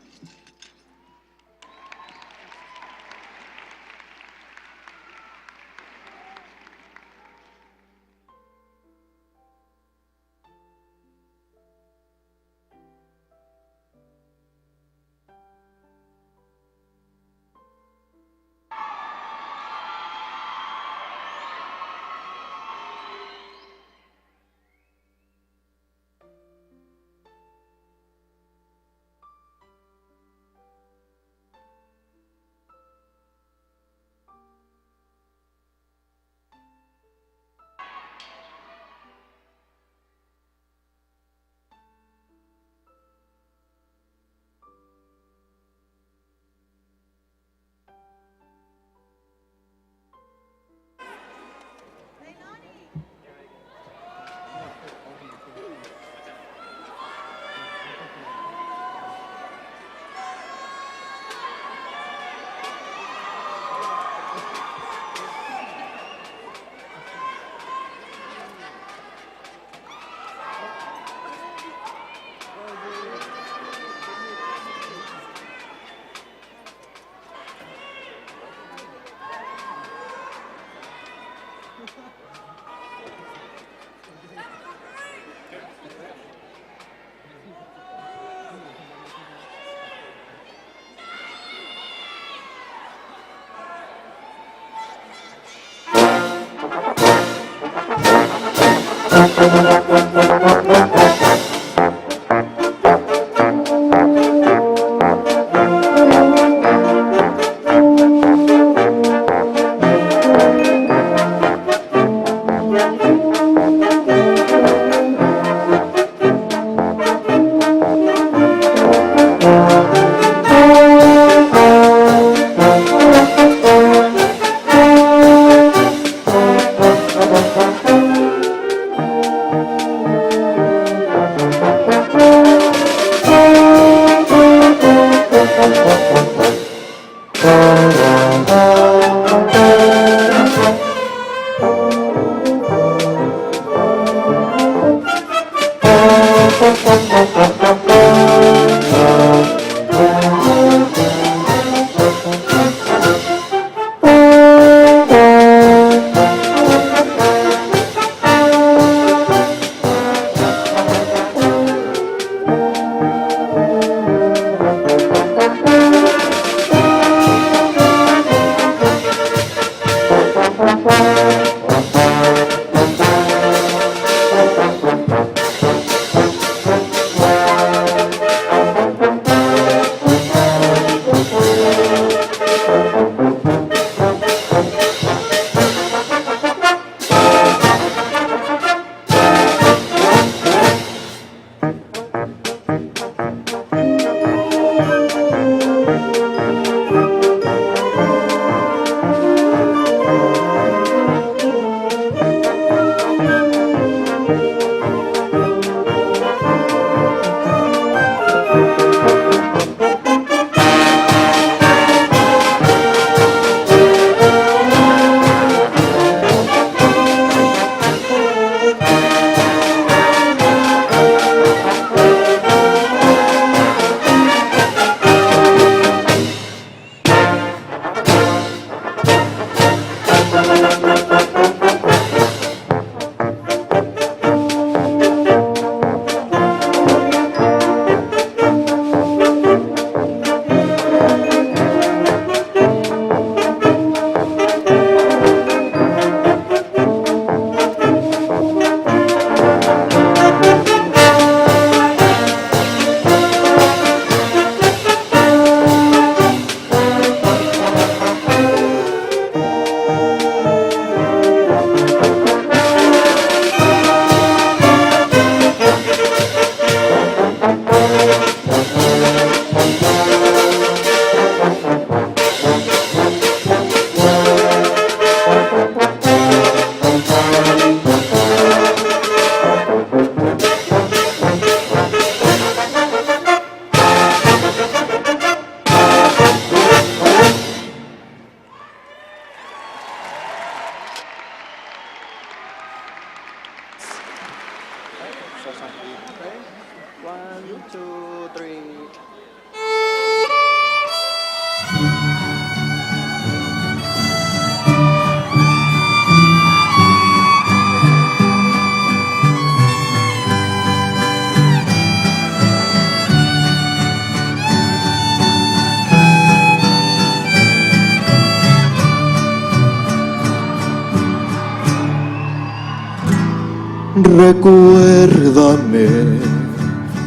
Recuérdame,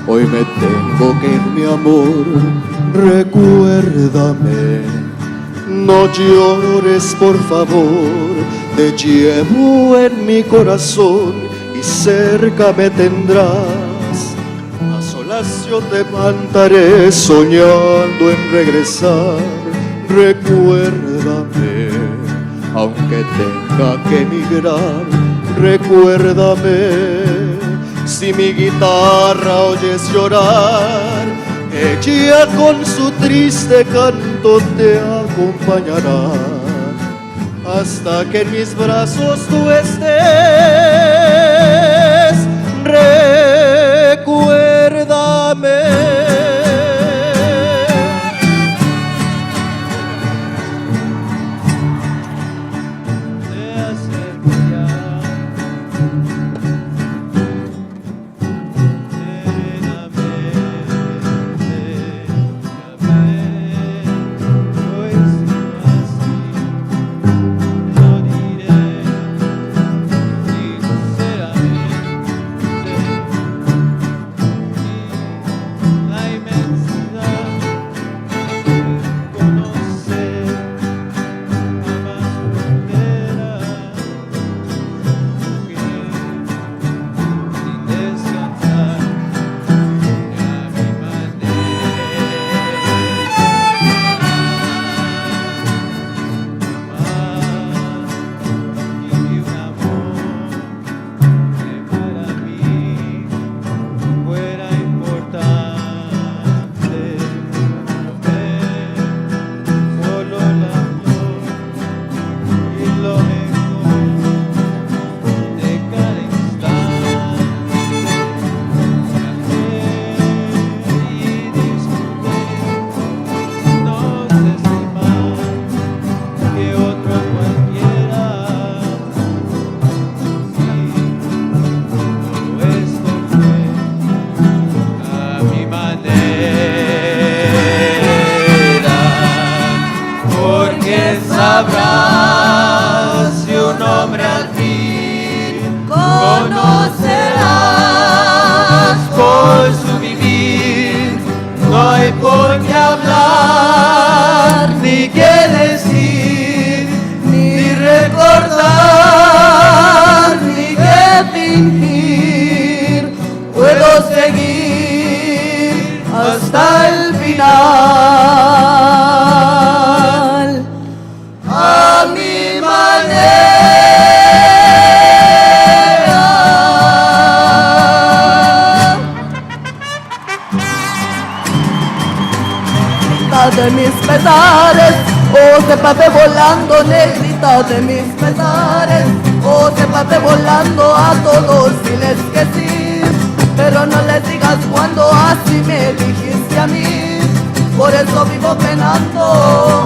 hoy me tengo que ir, mi amor. Recuérdame, no llores por favor. Te llevo en mi corazón y cerca me tendrás. A solas yo te cantaré soñando en regresar. Recuérdame, aunque tenga que emigrar. Recuérdame, si mi guitarra oyes llorar, ella con su triste canto te acompañará hasta que en mis brazos tú estés. Recuérdame. sabrás si un hombre al fin conocerás por su vivir. No hay por qué hablar, ni qué decir, ni recordar, ni qué fingir. Puedo seguir hasta el final, a mi manera. Negrita de mis pesares, oh sépate volando, negrita de mis pesares, oh sépate volando, a todos diles que sí, pero no les digas cuando así me dijiste a mí, por eso vivo penando.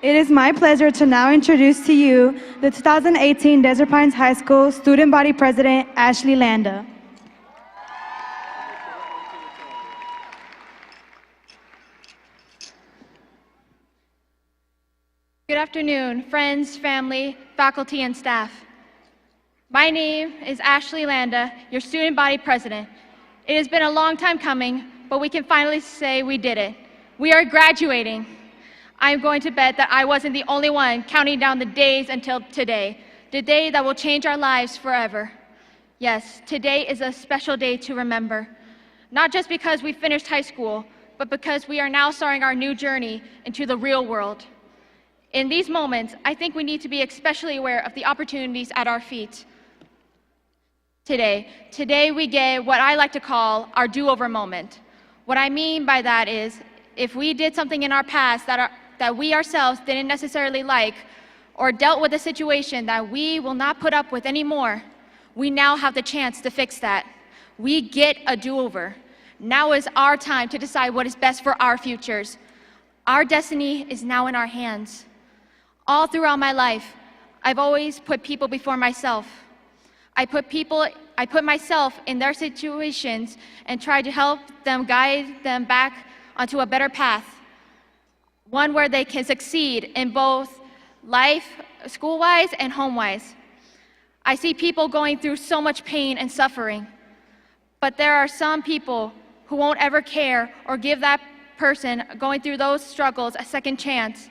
It is my pleasure to now introduce to you the 2018 Desert Pines High School Student Body President, Ashley Landa. Good afternoon, friends, family, faculty, and staff. My name is Ashley Landa, your Student Body President. It has been a long time coming, but we can finally say we did it. We are graduating. I'm going to bet that I wasn't the only one counting down the days until today, the day that will change our lives forever. Yes, today is a special day to remember. not just because we finished high school, but because we are now starting our new journey into the real world. In these moments, I think we need to be especially aware of the opportunities at our feet. Today we get what I like to call our do-over moment. What I mean by that is, if we did something in our past that we ourselves didn't necessarily like, or dealt with a situation that we will not put up with anymore, we now have the chance to fix that. We get a do-over. Now is our time to decide what is best for our futures. Our destiny is now in our hands. All throughout my life, I've always put people before myself. I put myself in their situations and tried to help them, guide them back onto a better path, one where they can succeed in both life, school-wise and home-wise. I see people going through so much pain and suffering, but there are some people who won't ever care or give that person going through those struggles a second chance.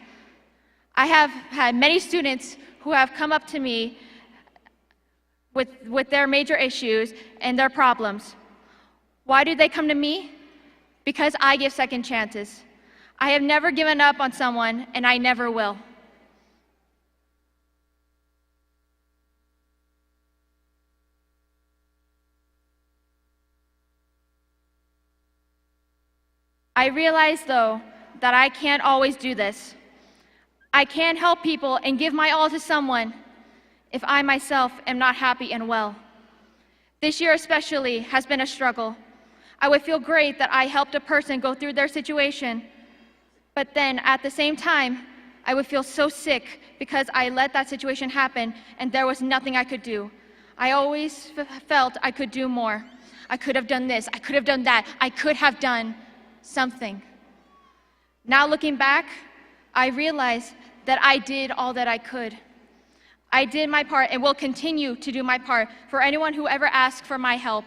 I have had many students who have come up to me with their major issues and their problems. Why do they come to me? Because I give second chances. I have never given up on someone, and I never will. I realize, though, that I can't always do this. I can't help people and give my all to someone if I myself am not happy and well. This year especially has been a struggle. I would feel great that I helped a person go through their situation, but then at the same time, I would feel so sick because I let that situation happen and there was nothing I could do. I always felt I could do more. I could have done this, I could have done that, I could have done something. Now looking back, I realize that I did all that I could. I did my part and will continue to do my part for anyone who ever asks for my help.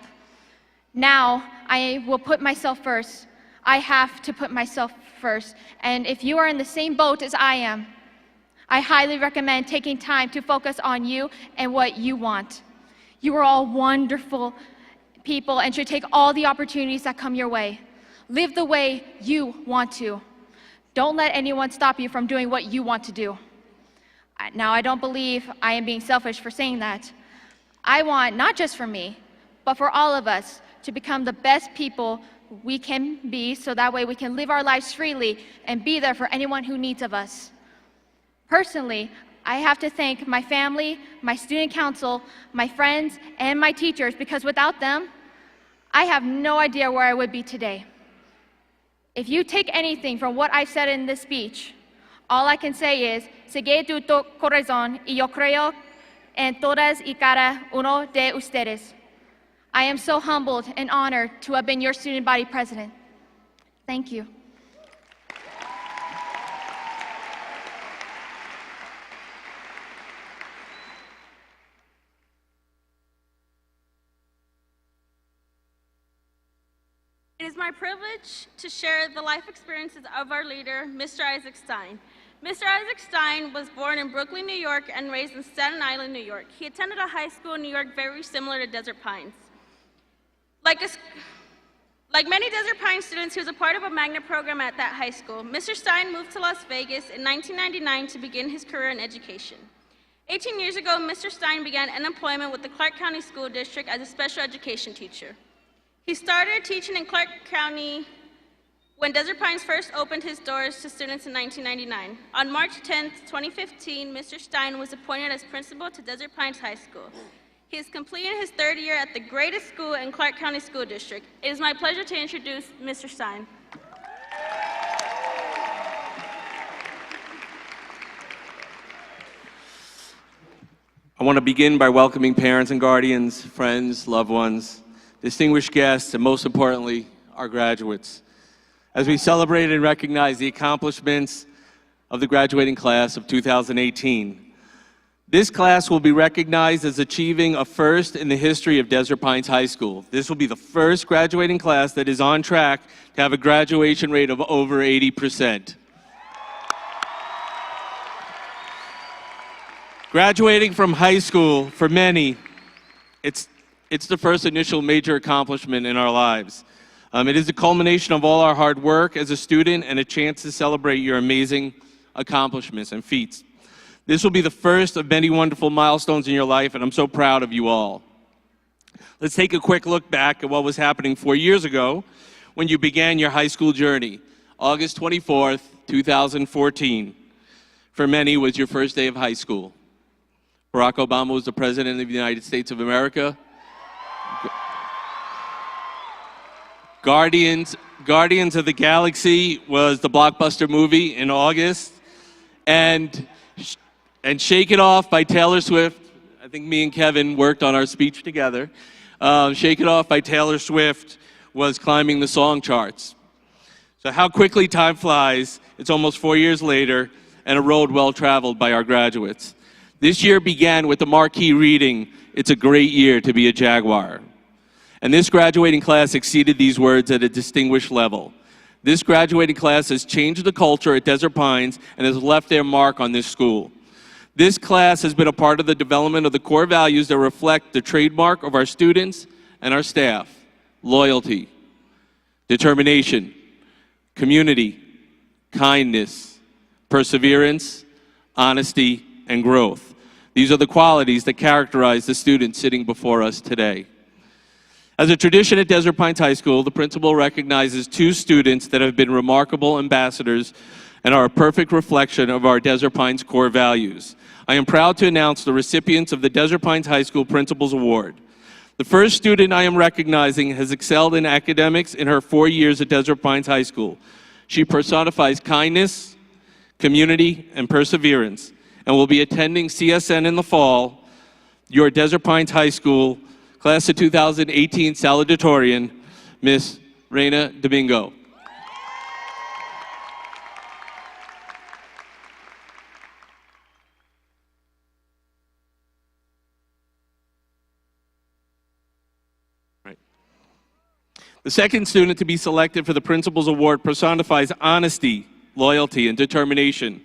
Now, I will put myself first. I have to put myself first. And if you are in the same boat as I am, I highly recommend taking time to focus on you and what you want. You are all wonderful people and should take all the opportunities that come your way. Live the way you want to. Don't let anyone stop you from doing what you want to do. Now, I don't believe I am being selfish for saying that. I want, not just for me, but for all of us, to become the best people we can be so that way we can live our lives freely and be there for anyone who needs of us. Personally, I have to thank my family, my student council, my friends, and my teachers because without them, I have no idea where I would be today. If you take anything from what I said in this speech, all I can say is, sigue tu corazón y yo creo en todas y cada uno de ustedes. I am so humbled and honored to have been your student body president. Thank you. It is my privilege to share the life experiences of our leader, Mr. Isaac Stein. Mr. Isaac Stein was born in Brooklyn, New York, and raised in Staten Island, New York. He attended a high school in New York very similar to Desert Pines. Like many Desert Pines students, he was a part of a magnet program at that high school. Mr. Stein moved to Las Vegas in 1999 to begin his career in education. 18 years ago, Mr. Stein began unemployment with the Clark County School District as a special education teacher. He started teaching in Clark County when Desert Pines first opened his doors to students in 1999. On March 10, 2015, Mr. Stein was appointed as principal to Desert Pines High School. He is completing his third year at the greatest school in Clark County School District. It is my pleasure to introduce Mr. Stein. I want to begin by welcoming parents and guardians, friends, loved ones, distinguished guests, and most importantly, our graduates, as we celebrate and recognize the accomplishments of the graduating class of 2018. This class will be recognized as achieving a first in the history of Desert Pines High School. This will be the first graduating class that is on track to have a graduation rate of over 80%. Graduating from high school, for many, it's the first initial major accomplishment in our lives. It is the culmination of all our hard work as a student and a chance to celebrate your amazing accomplishments and feats. This will be the first of many wonderful milestones in your life, and I'm so proud of you all. Let's take a quick look back at what was happening 4 years ago when you began your high school journey. August 24th, 2014, for many was your first day of high school. Barack Obama was the President of the United States of America. Guardians of the Galaxy was the blockbuster movie in August. And Shake It Off by Taylor Swift. I think me and Kevin worked on our speech together. Shake It Off by Taylor Swift was climbing the song charts. So how quickly time flies. It's almost 4 years later and a road well traveled by our graduates. This year began with the marquee reading, "It's a great year to be a Jaguar." And this graduating class exceeded these words at a distinguished level. This graduating class has changed the culture at Desert Pines and has left their mark on this school. This class has been a part of the development of the core values that reflect the trademark of our students and our staff: loyalty, determination, community, kindness, perseverance, honesty, and growth. These are the qualities that characterize the students sitting before us today. As a tradition at Desert Pines High School, the principal recognizes 2 students that have been remarkable ambassadors and are a perfect reflection of our Desert Pines core values. I am proud to announce the recipients of the Desert Pines High School Principal's Award. The first student I am recognizing has excelled in academics in her 4 years at Desert Pines High School. She personifies kindness, community, and perseverance, and will be attending CSN in the fall. Your Desert Pines High School Class of 2018 Salutatorian, Miss Reina Domingo. Right. The second student to be selected for the Principal's Award personifies honesty, loyalty, and determination.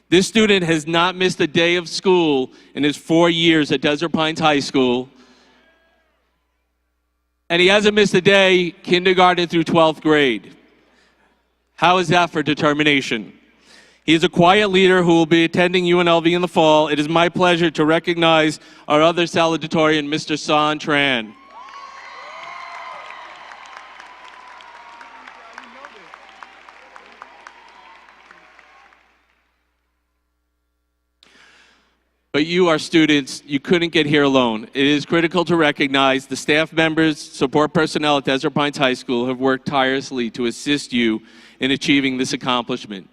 This student has not missed a day of school in his 4 years at Desert Pines High School. And he hasn't missed a day, kindergarten through 12th grade. How is that for determination? He is a quiet leader who will be attending UNLV in the fall. It is my pleasure to recognize our other salutatorian, Mr. San Tran. But you, our students, you couldn't get here alone. It is critical to recognize the staff members, support personnel at Desert Pines High School have worked tirelessly to assist you in achieving this accomplishment.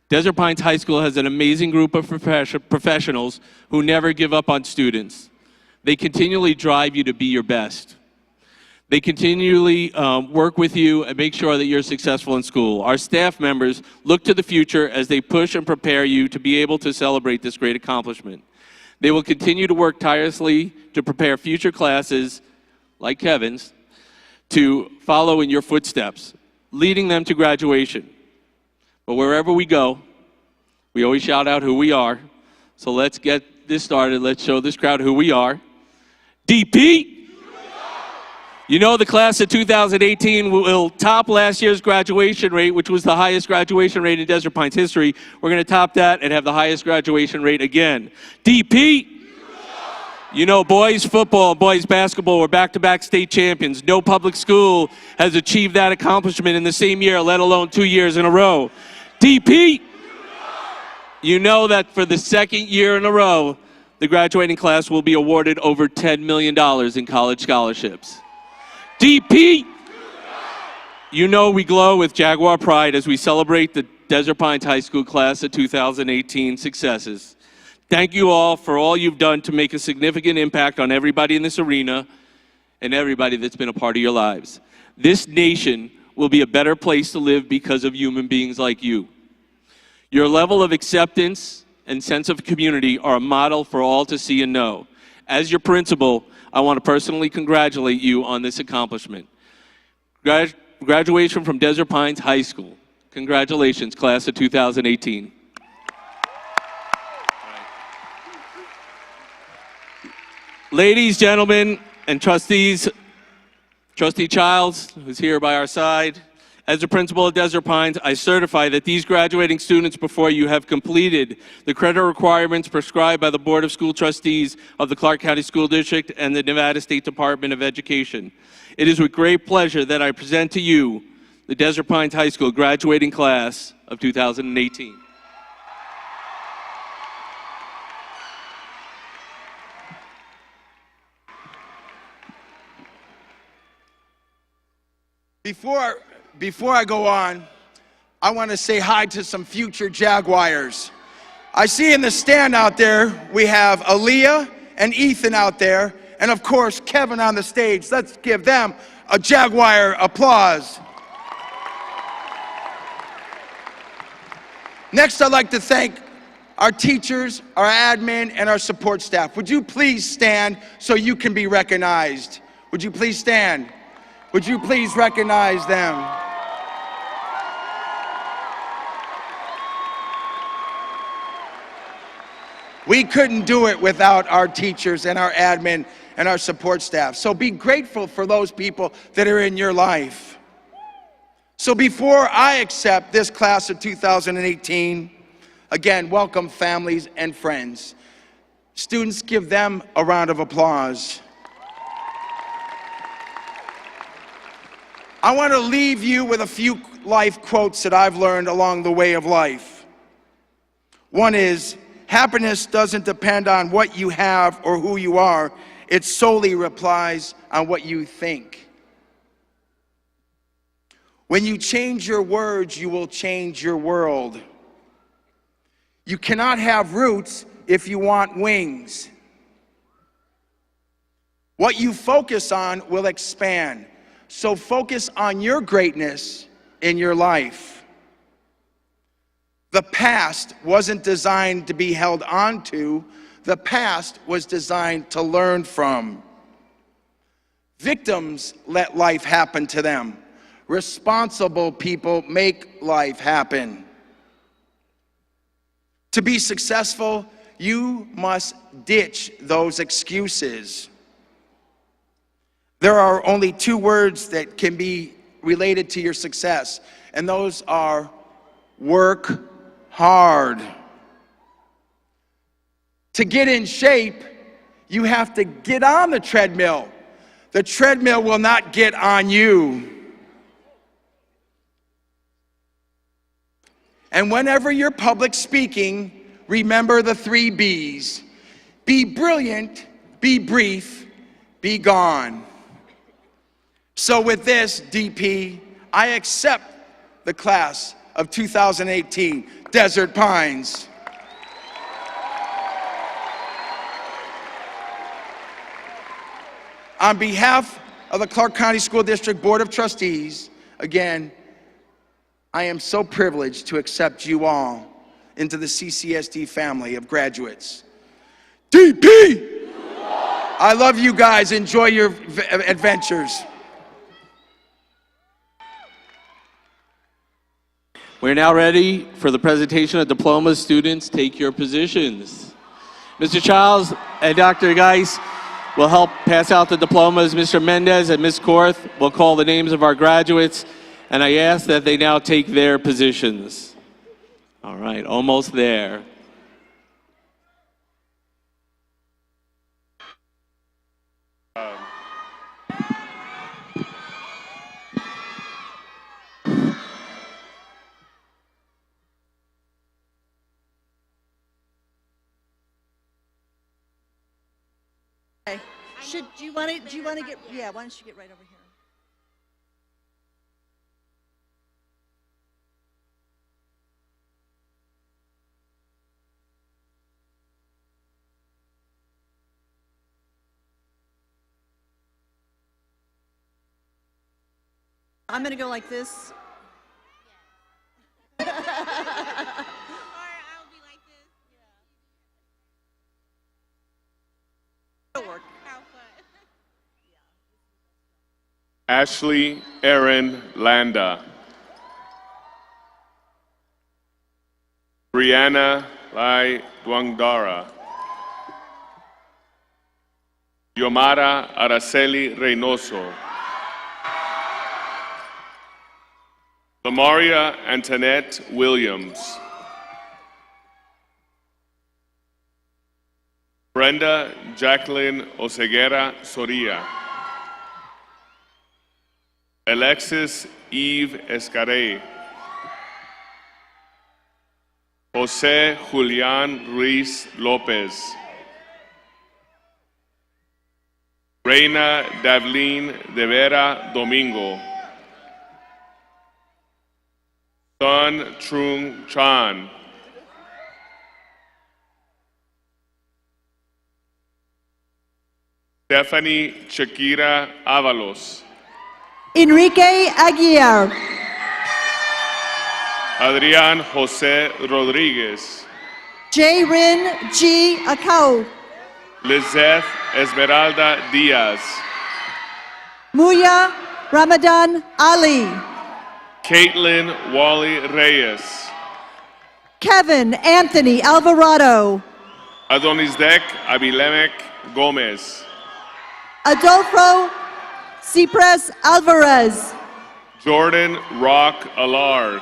Desert Pines High School has an amazing group of professionals who never give up on students. They continually drive you to be your best. They continually work with you and make sure that you're successful in school. Our staff members look to the future as they push and prepare you to be able to celebrate this great accomplishment. They will continue to work tirelessly to prepare future classes, like Kevin's, to follow in your footsteps, leading them to graduation. But wherever we go, we always shout out who we are. So let's get this started. Let's show this crowd who we are. DP! You know the class of 2018 will top last year's graduation rate, which was the highest graduation rate in Desert Pines history. We're going to top that and have the highest graduation rate again. DP! You know boys football, boys basketball were back-to-back state champions. No public school has achieved that accomplishment in the same year, let alone 2 years in a row. DP! You know that for the second year in a row, the graduating class will be awarded over $10 million in college scholarships. DP! You know we glow with Jaguar pride as we celebrate the Desert Pines High School class of 2018 successes. Thank you all for all you've done to make a significant impact on everybody in this arena and everybody that's been a part of your lives. This nation will be a better place to live because of human beings like you. Your level of acceptance and sense of community are a model for all to see and know. As your principal, I want to personally congratulate you on this accomplishment. Graduation from Desert Pines High School. Congratulations, class of 2018. Ladies, gentlemen, and trustees Trustee Childs, who's here by our side. As the principal of Desert Pines, I certify that these graduating students before you have completed the credit requirements prescribed by the Board of School Trustees of the Clark County School District and the Nevada State Department of Education. It is with great pleasure that I present to you the Desert Pines High School graduating class of 2018. Before I go on, I want to say hi to some future Jaguars. I see in the stand out there, we have Aaliyah and Ethan out there, and of course, Kevin on the stage. Let's give them a Jaguar applause. Next, I'd like to thank our teachers, our admin, and our support staff. Would you please stand so you can be recognized? Would you please stand? Would you please recognize them? We couldn't do it without our teachers and our admin and our support staff. So be grateful for those people that are in your life. So before I accept this class of 2018, again, welcome families and friends. Students, give them a round of applause. I want to leave you with a few life quotes that I've learned along the way of life. One is, happiness doesn't depend on what you have or who you are. It solely relies on what you think. When you change your words, you will change your world. You cannot have roots if you want wings. What you focus on will expand. So focus on your greatness in your life. The past wasn't designed to be held onto. The past was designed to learn from. Victims let life happen to them. Responsible people make life happen. To be successful, you must ditch those excuses. There are only two words that can be related to your success, and those are work hard. To get in shape, you have to get on the treadmill. The treadmill will not get on you. And whenever you're public speaking, remember the 3 B's. Be brilliant, be brief, be gone. So with this, DP, I accept the class of 2018, Desert Pines. On behalf of the Clark County School District Board of Trustees, again, I am so privileged to accept you all into the CCSD family of graduates. DP! I love you guys. Enjoy your adventures. We're now ready for the presentation of diplomas. Students, take your positions. Mr. Childs and Dr. Geis will help pass out the diplomas. Mr. Mendez and Ms. Korth will call the names of our graduates, and I ask that they now take their positions. All right, almost there. Do you want to get, yeah, why don't you get right over here? I'm going to go like this. Ashley Erin Landa. Brianna Lai Duangdara. Yomara Araceli Reynoso. Lamaria Antoinette Williams. Brenda Jacqueline Oseguera Soria. Alexis Eve Escaré. José Julián Ruiz López. Reina Davlin de Vera Domingo. Sun Trung Chan. Stephanie Shakira Avalos. Enrique Aguirre. Adrián José Rodríguez. J-Rin G. Akau. Lizeth Esmeralda Diaz. Muya Ramadan Ali. Caitlin Wally Reyes. Kevin Anthony Alvarado. Adonisdek Abilemek Gomez. Adolfo Cypress Alvarez. Jordan Rock Allard.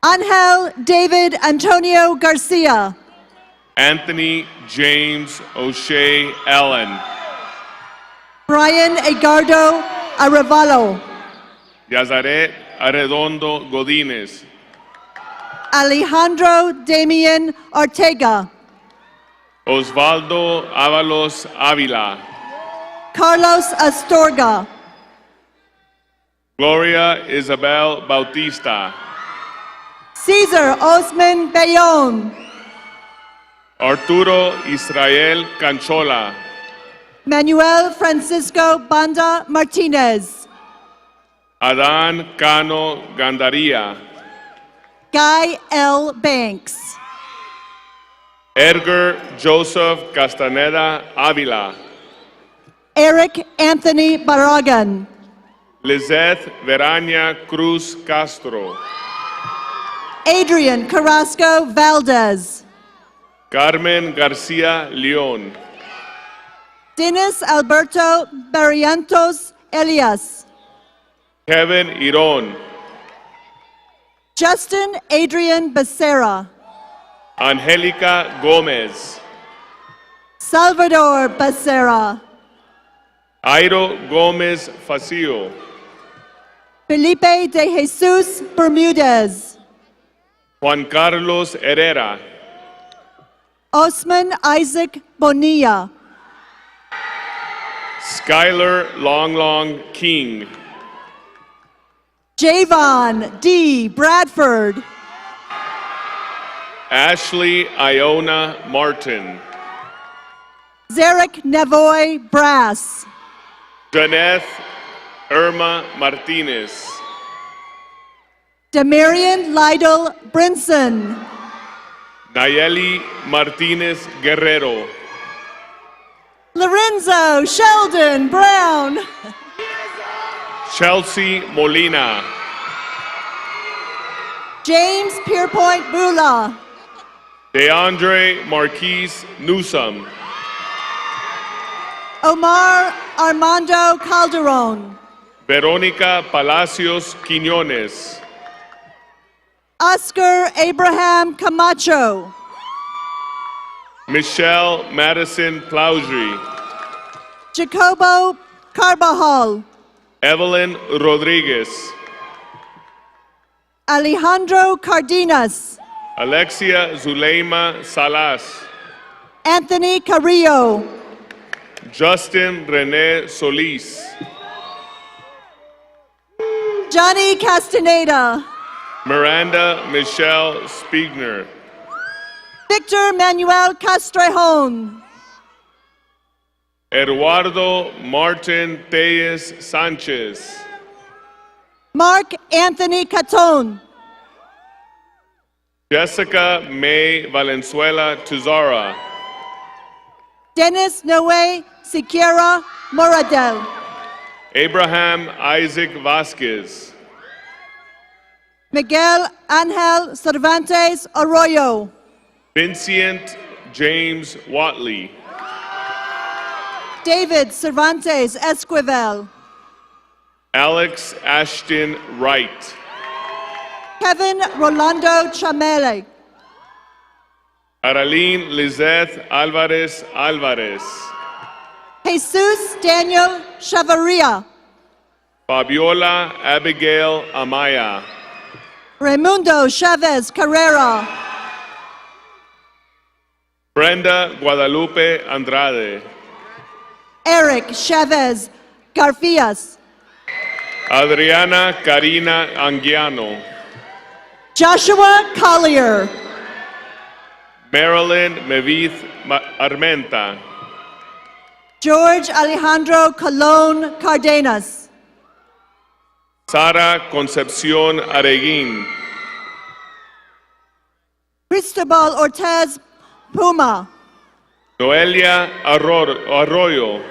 Angel David Antonio Garcia. Anthony James O'Shea Allen. Brian Edgardo Arevalo. Yazaret Arredondo Godínez. Alejandro Damian Ortega. Osvaldo Ábalos Ávila. Carlos Astorga. Gloria Isabel Bautista. Cesar Osman Bayón. Arturo Israel Canchola. Manuel Francisco Banda Martinez. Adán Cano Gandaria. Guy L. Banks. Edgar Joseph Castaneda Ávila. Eric Anthony Barragan. Lizeth Verania Cruz Castro. Adrian Carrasco Valdez. Carmen Garcia León. Dennis Alberto Barrientos Elias. Kevin Iron. Justin Adrian Becerra. Angélica Gómez. Salvador Becerra. Airo Gómez Facio. Felipe de Jesus Bermudez. Juan Carlos Herrera. Osman Isaac Bonilla. Skylar Long King. Javon D. Bradford. Ashley Iona Martin. Zarek Nevoy Brass. Janeth Irma Martinez. Demarian Lydell Brinson. Nayeli Martinez Guerrero. Lorenzo Sheldon Brown. Chelsea Molina. James Pierpoint Bula. DeAndre Marquise Newsom. Omar Armando Calderon. Verónica Palacios Quiñones. Oscar Abraham Camacho. Michelle Madison Plowsry. Jacobo Carbajal. Evelyn Rodriguez. Alejandro Cardenas. Alexia Zuleima Salas. Anthony Carrillo. Justin Rene Solis. Johnny Castaneda. Miranda Michelle Spiegner. Victor Manuel Castrejon. Eduardo Martin Tellez Sanchez. Mark Anthony Caton. Jessica May Valenzuela Tuzara. Dennis Noe Siqueira Moradel. Abraham Isaac Vasquez. Miguel Angel Cervantes Arroyo. Vincent James Watley. David Cervantes Esquivel. Alex Ashton Wright. Kevin Rolando Chamele. Araline Lizeth Alvarez Alvarez. Jesus Daniel Chavarria. Fabiola Abigail Amaya. Raimundo Chavez Carrera. Brenda Guadalupe Andrade. Eric Chavez Garfias. Adriana Karina Anguiano. Joshua Collier. Marilyn Mevith Armenta. George Alejandro Colon Cardenas. Sara Concepcion Areguin. Cristobal Ortez Puma. Noelia Arroyo.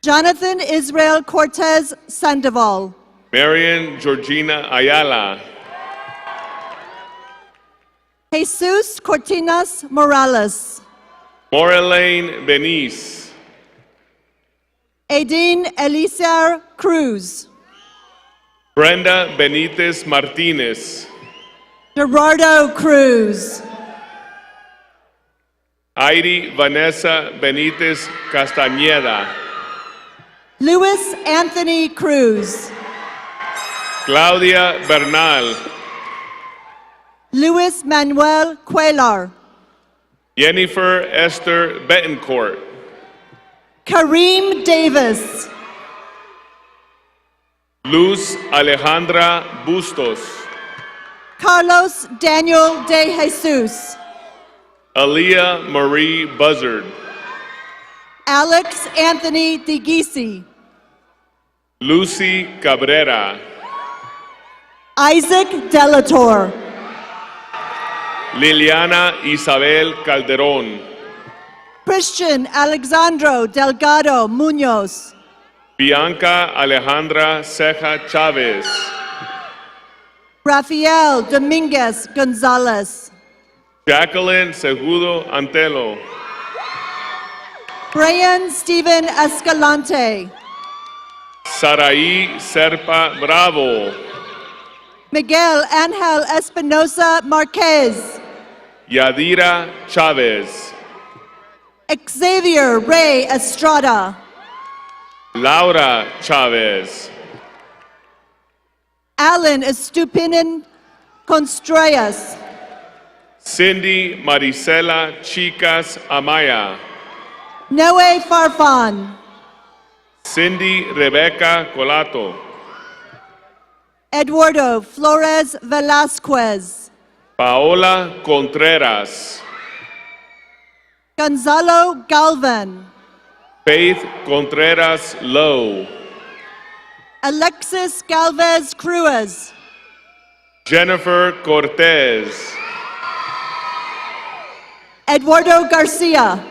Jonathan Israel Cortez Sandoval. Marian Georgina Ayala. Jesus Cortinas Morales. Morelaine Benice. Aideen Eliser Cruz. Brenda Benitez Martinez. Gerardo Cruz. Heidi Vanessa Benitez Castañeda. Luis Anthony Cruz. Claudia Bernal. Luis Manuel Cuellar. Jennifer Esther Betancourt. Kareem Davis. Luz Alejandra Bustos. Carlos Daniel de Jesus. Aaliyah Marie Buzzard. Alex Anthony de Gisi. Lucy Cabrera. Isaac Delator. Liliana Isabel Calderón. Christian Alexandro Delgado Munoz. Bianca Alejandra Ceja Chavez. Rafael Dominguez Gonzalez. Jacqueline Segudo Antelo. Brian Stephen Escalante. Saraí Serpa Bravo. Miguel Angel Espinosa Marquez. Yadira Chavez. Xavier Ray Estrada. Laura Chavez. Alan Estupinen Constrellas. Cindy Maricela Chicas Amaya. Noe Farfan. Cindy Rebecca Colato. Eduardo Flores Velasquez. Paola Contreras. Gonzalo Galvan. Faith Contreras Lowe. Alexis Galvez Cruz. Jennifer Cortez. Eduardo Garcia.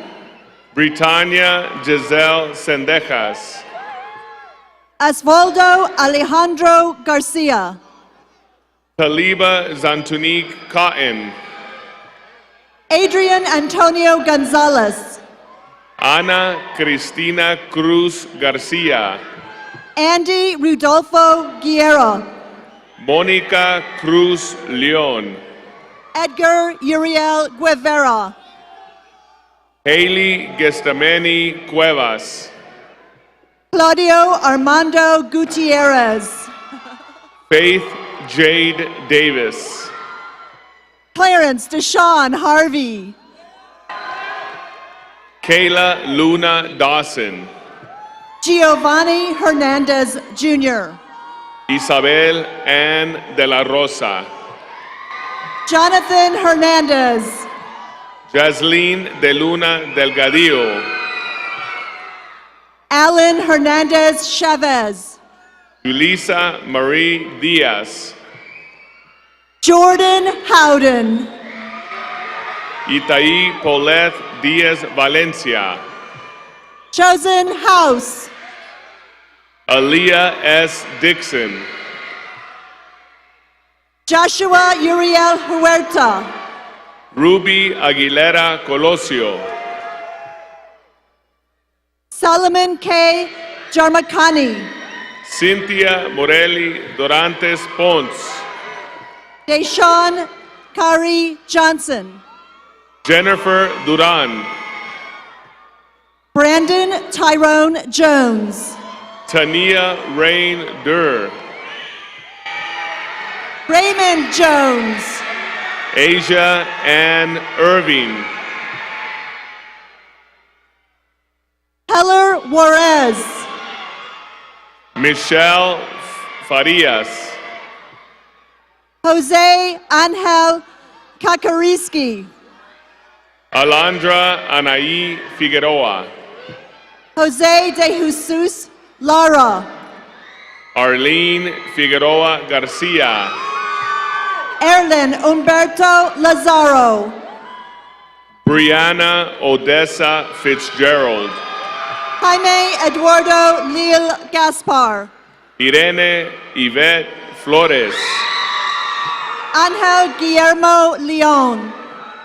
Britannia Giselle Sendejas. Osvaldo Alejandro Garcia. Taliba Zantunique Cotton. Adrian Antonio Gonzalez. Ana Cristina Cruz Garcia. Andy Rudolfo Guerra. Mónica Cruz León. Edgar Uriel Guevara. Haley Gestameni Cuevas. Claudio Armando Gutierrez. Faith Jade Davis. Clarence Deshawn Harvey. Kayla Luna Dawson. Giovanni Hernandez Jr. Isabel Ann de la Rosa. Jonathan Hernandez. Jasleen de Luna Delgadillo. Alan Hernandez Chavez. Julissa Marie Diaz. Jordan Howden. Itaí Paulette Diaz Valencia. Chosen House. Aaliyah S. Dixon. Joshua Uriel Huerta. Ruby Aguilera Colosio. Solomon K. Jarmakani. Cynthia Morelli Dorantes Pons, Deshawn Kari Johnson, Jennifer Duran, Brandon Tyrone Jones, Tania Rain Durr, Raymond Jones, Asia Ann Irving, Heller Juarez, Michelle Farias, Jose Angel Kakariski, Alondra Anaí Figueroa, Jose de Jesus Lara, Arlene Figueroa Garcia, Erlen Humberto Lazaro, Brianna Odessa Fitzgerald, Jaime Eduardo Lil Gaspar, Irene Yvette Flores, Angel Guillermo Leon,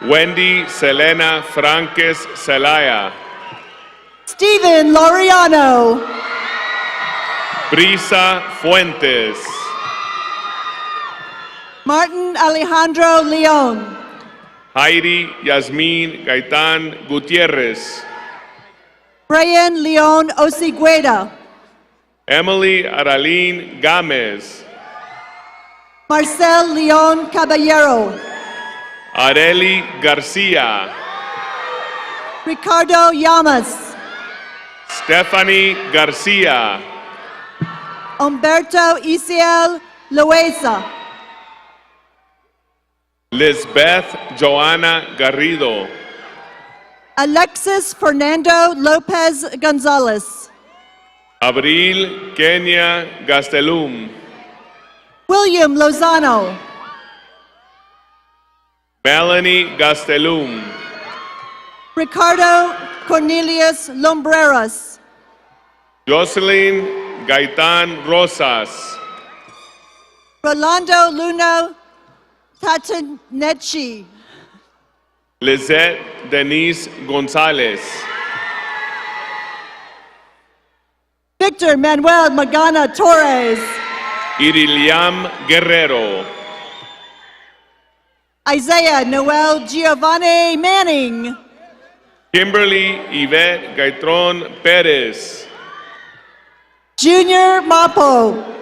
Wendy Selena Franques Celaya, Stephen Laureano, Brisa Fuentes, Martin Alejandro Leon, Heidi Yasmin Gaitan Gutierrez, Brian Leon Osigüeda, Emily Araline Gamez, Marcel Leon Caballero, Areli Garcia, Ricardo Llamas, Stephanie Garcia, Humberto Isiel Loaiza, Lisbeth Joanna Garrido, Alexis Fernando Lopez Gonzalez, Abril Kenya Gastelum, William Lozano, Melanie Gastelum, Ricardo Cornelius Lombreras, Jocelyn Gaitan Rosas, Rolando Luno Tatanechi, Lizette Denise Gonzalez, Victor Manuel Magana Torres, Iriliam Guerrero, Isaiah Noel Giovanni Manning, Kimberly Yvette Gaitron Perez, Junior Mapo,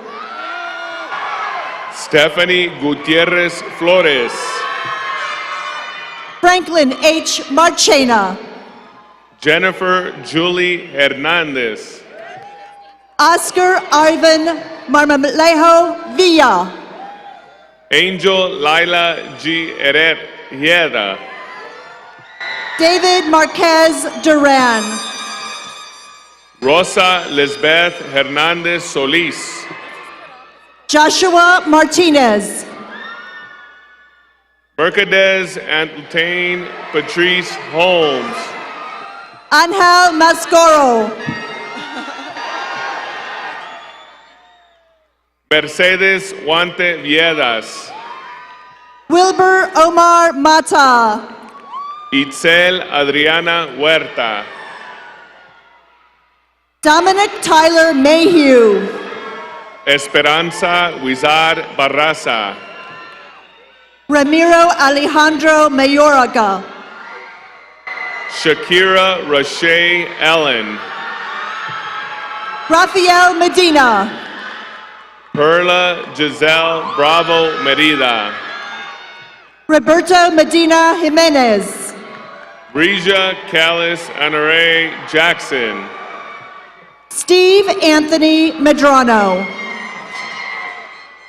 Stephanie Gutierrez Flores, Franklin H. Marchena, Jennifer Julie Hernandez, Oscar Ivan Marmalejo Villa, Angel Laila G. Herrera, David Marquez Duran, Rosa Lisbeth Hernandez Solis, Joshua Martinez, Mercedes Antutane Patrice Holmes, Angel Mascoro, Mercedes Guante Viedas, Wilbur Omar Mata, Itzel Adriana Huerta, Dominic Tyler Mayhew, Esperanza Huizar Barraza, Ramiro Alejandro Mayorga, Shakira Rashay Ellen, Rafael Medina, Perla Giselle Bravo Merida, Roberto Medina Jimenez, Breja Callis Anare Jackson, Steve Anthony Medrano,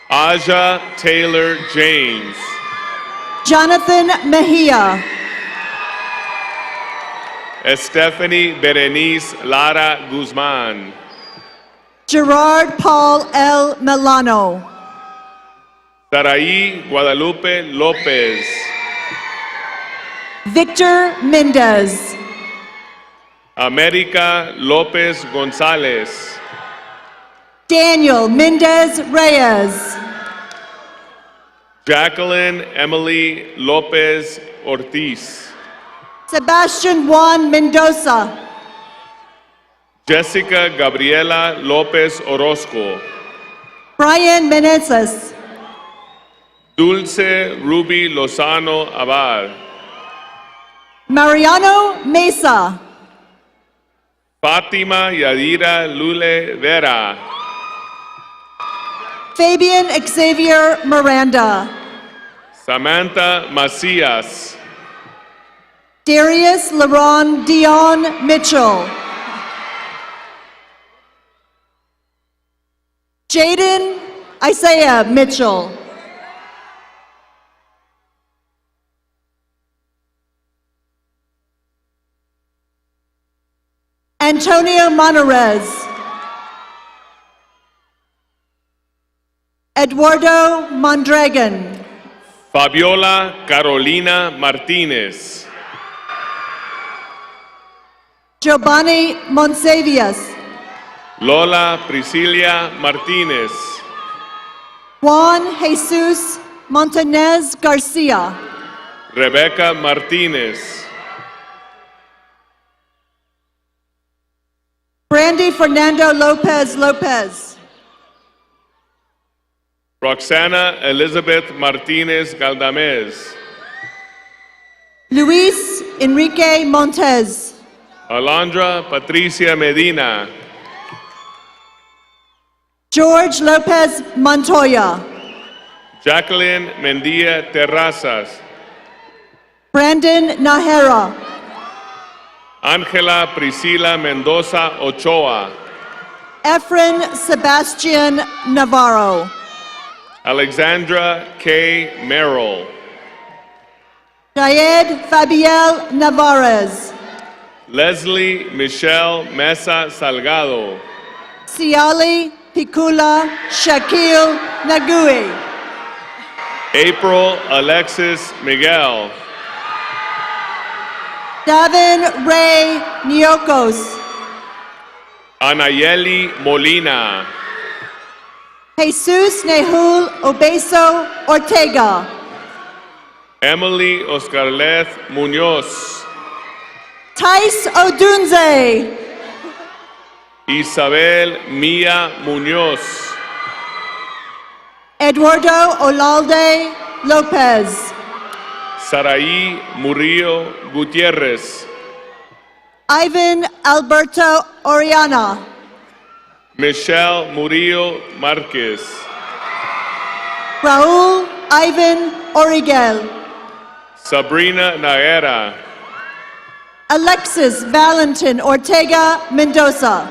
Aja Taylor James, Jonathan Mejia, Stephanie Berenice Lara Guzman, Gerard Paul L. Milano, Saraí Guadalupe Lopez, Victor Mendez, America Lopez Gonzalez, Daniel Mendez Reyes, Jacqueline Emily Lopez Ortiz, Sebastian Juan Mendoza, Jessica Gabriela López Orozco. Brian Menezes. Dulce Ruby Lozano Abad. Mariano Mesa. Fátima Yadira Lule Vera. Fabian Xavier Miranda. Samantha Macias. Darius Laron Dion Mitchell. Jaden Isaiah Mitchell. Antonio Monterez. Eduardo Mondragon. Fabiola Carolina Martínez. Giovanni Monsavias. Lola Priscilia Martínez. Juan Jesus Montanez Garcia. Rebecca Martínez. Brandy Fernando Lopez Lopez. Roxana Elizabeth Martínez Galdamez. Luis Enrique Montez. Alondra Patricia Medina. George Lopez Montoya. Jacqueline Mendia Terrazas. Brandon Nahera. Ángela Priscila Mendoza Ochoa. Efren Sebastian Navarro. Alexandra K. Merrill. Jayed Fabiel Navarez. Leslie Michelle Mesa Salgado. Siali Picula Shaquille Nagui. April Alexis Miguel. Davin Ray Nyokos. Anayeli Molina. Jesus Nehul Obeso Ortega. Emily Oscarleth Muñoz. Tais Odunze. Isabel Mia Muñoz. Eduardo Olalde Lopez. Saraí Murillo Gutiérrez. Ivan Alberto Oriana. Michelle Murillo Marquez. Raul Ivan Origel. Sabrina Naera. Alexis Valentin Ortega Mendoza.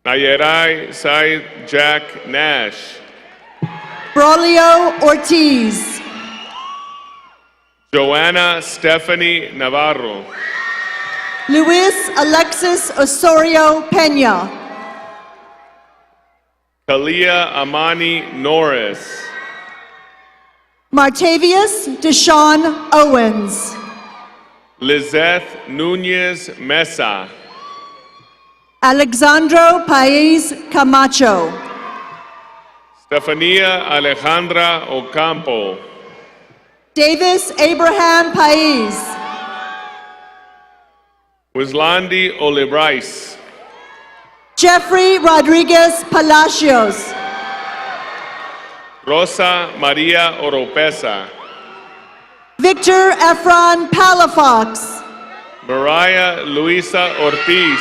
Nayerai Said Jack Nash. Braulio Ortiz. Joanna Stephanie Navarro. Luis Alexis Osorio Pena. Kalia Amani Norris. Martavius Deshaun Owens. Lizeth Nunez Mesa. Alexandro Paez Camacho. Stefania Alejandra Ocampo. Davis Abraham Paez. Wislandi Olibrais. Jeffrey Rodriguez Palacios. Rosa Maria Oropesa. Victor Efron Palafox. Mariah Luisa Ortiz.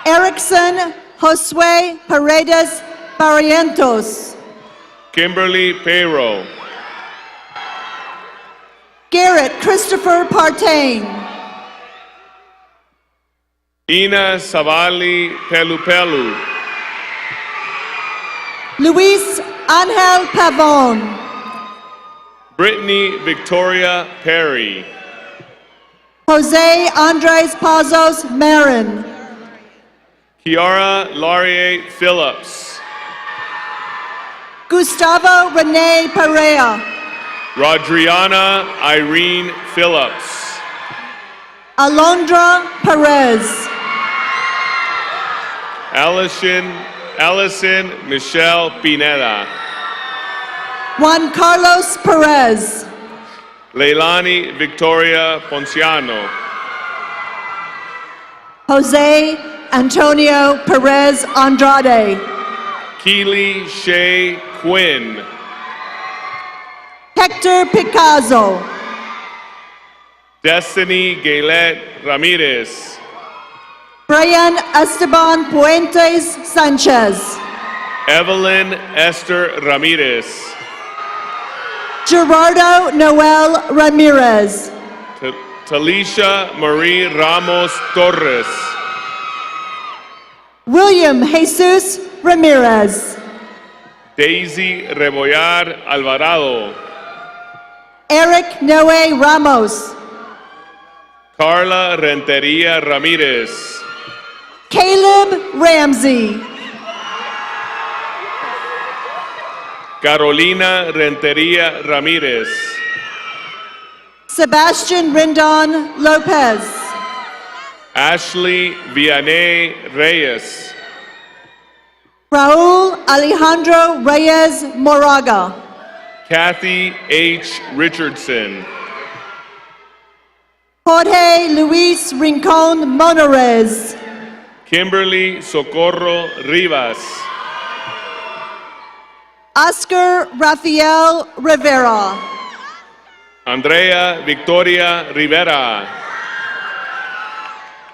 Erickson Josue Paredes Barrientos. Kimberly Payro. Garrett Christopher Partain. Ina Savali Pelupelu. Luis Angel Pavon. Brittany Victoria Perry. Jose Andres Pazos Marin. Kiara Laurier Phillips. Gustavo Rene Perea. Rodriana Irene Phillips. Alondra Perez. Allison Michelle Pineda. Juan Carlos Perez. Leilani Victoria Ponciano. Jose Antonio Perez Andrade. Keely Shea Quinn. Hector Picazo. Destiny Gaylet Ramirez. Brian Esteban Puentes Sanchez. Evelyn Esther Ramirez. Gerardo Noel Ramirez. Talisha Marie Ramos Torres. William Jesus Ramirez. Daisy Rebollar Alvarado. Eric Noe Ramos. Carla Renteria Ramirez. Caleb Ramsey. Carolina Renteria Ramirez. Sebastian Rindon Lopez. Ashley Vianney Reyes. Raul Alejandro Reyes Moraga. Kathy H. Richardson. Jorge Luis Rincon Monarez. Kimberly Socorro Rivas. Oscar Rafael Rivera. Andrea Victoria Rivera.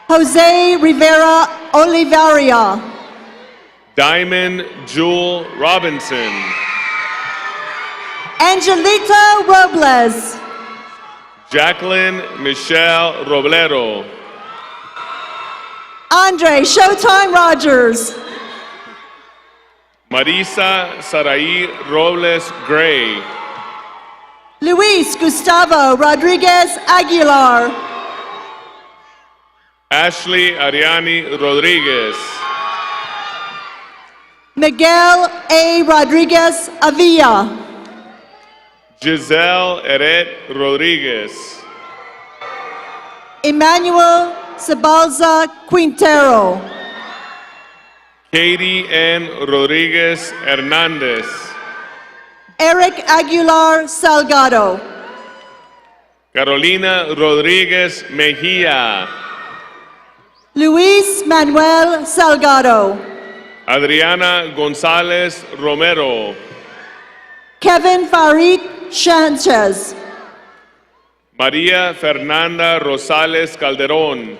Jose Rivera Olivaria. Diamond Jewel Robinson. Angelita Robles. Jacqueline Michelle Roblero. Andre Showtime Rogers. Marisa Saraí Robles Gray. Luis Gustavo Rodriguez Aguilar. Ashley Ariani Rodriguez. Miguel A. Rodriguez Avilla. Giselle Eret Rodriguez. Emmanuel Cebalza Quintero. Katie N. Rodriguez Hernandez. Eric Aguilar Salgado. Carolina Rodriguez Mejia. Luis Manuel Salgado. Adriana González Romero. Kevin Farid Sanchez. María Fernanda Rosales Calderón.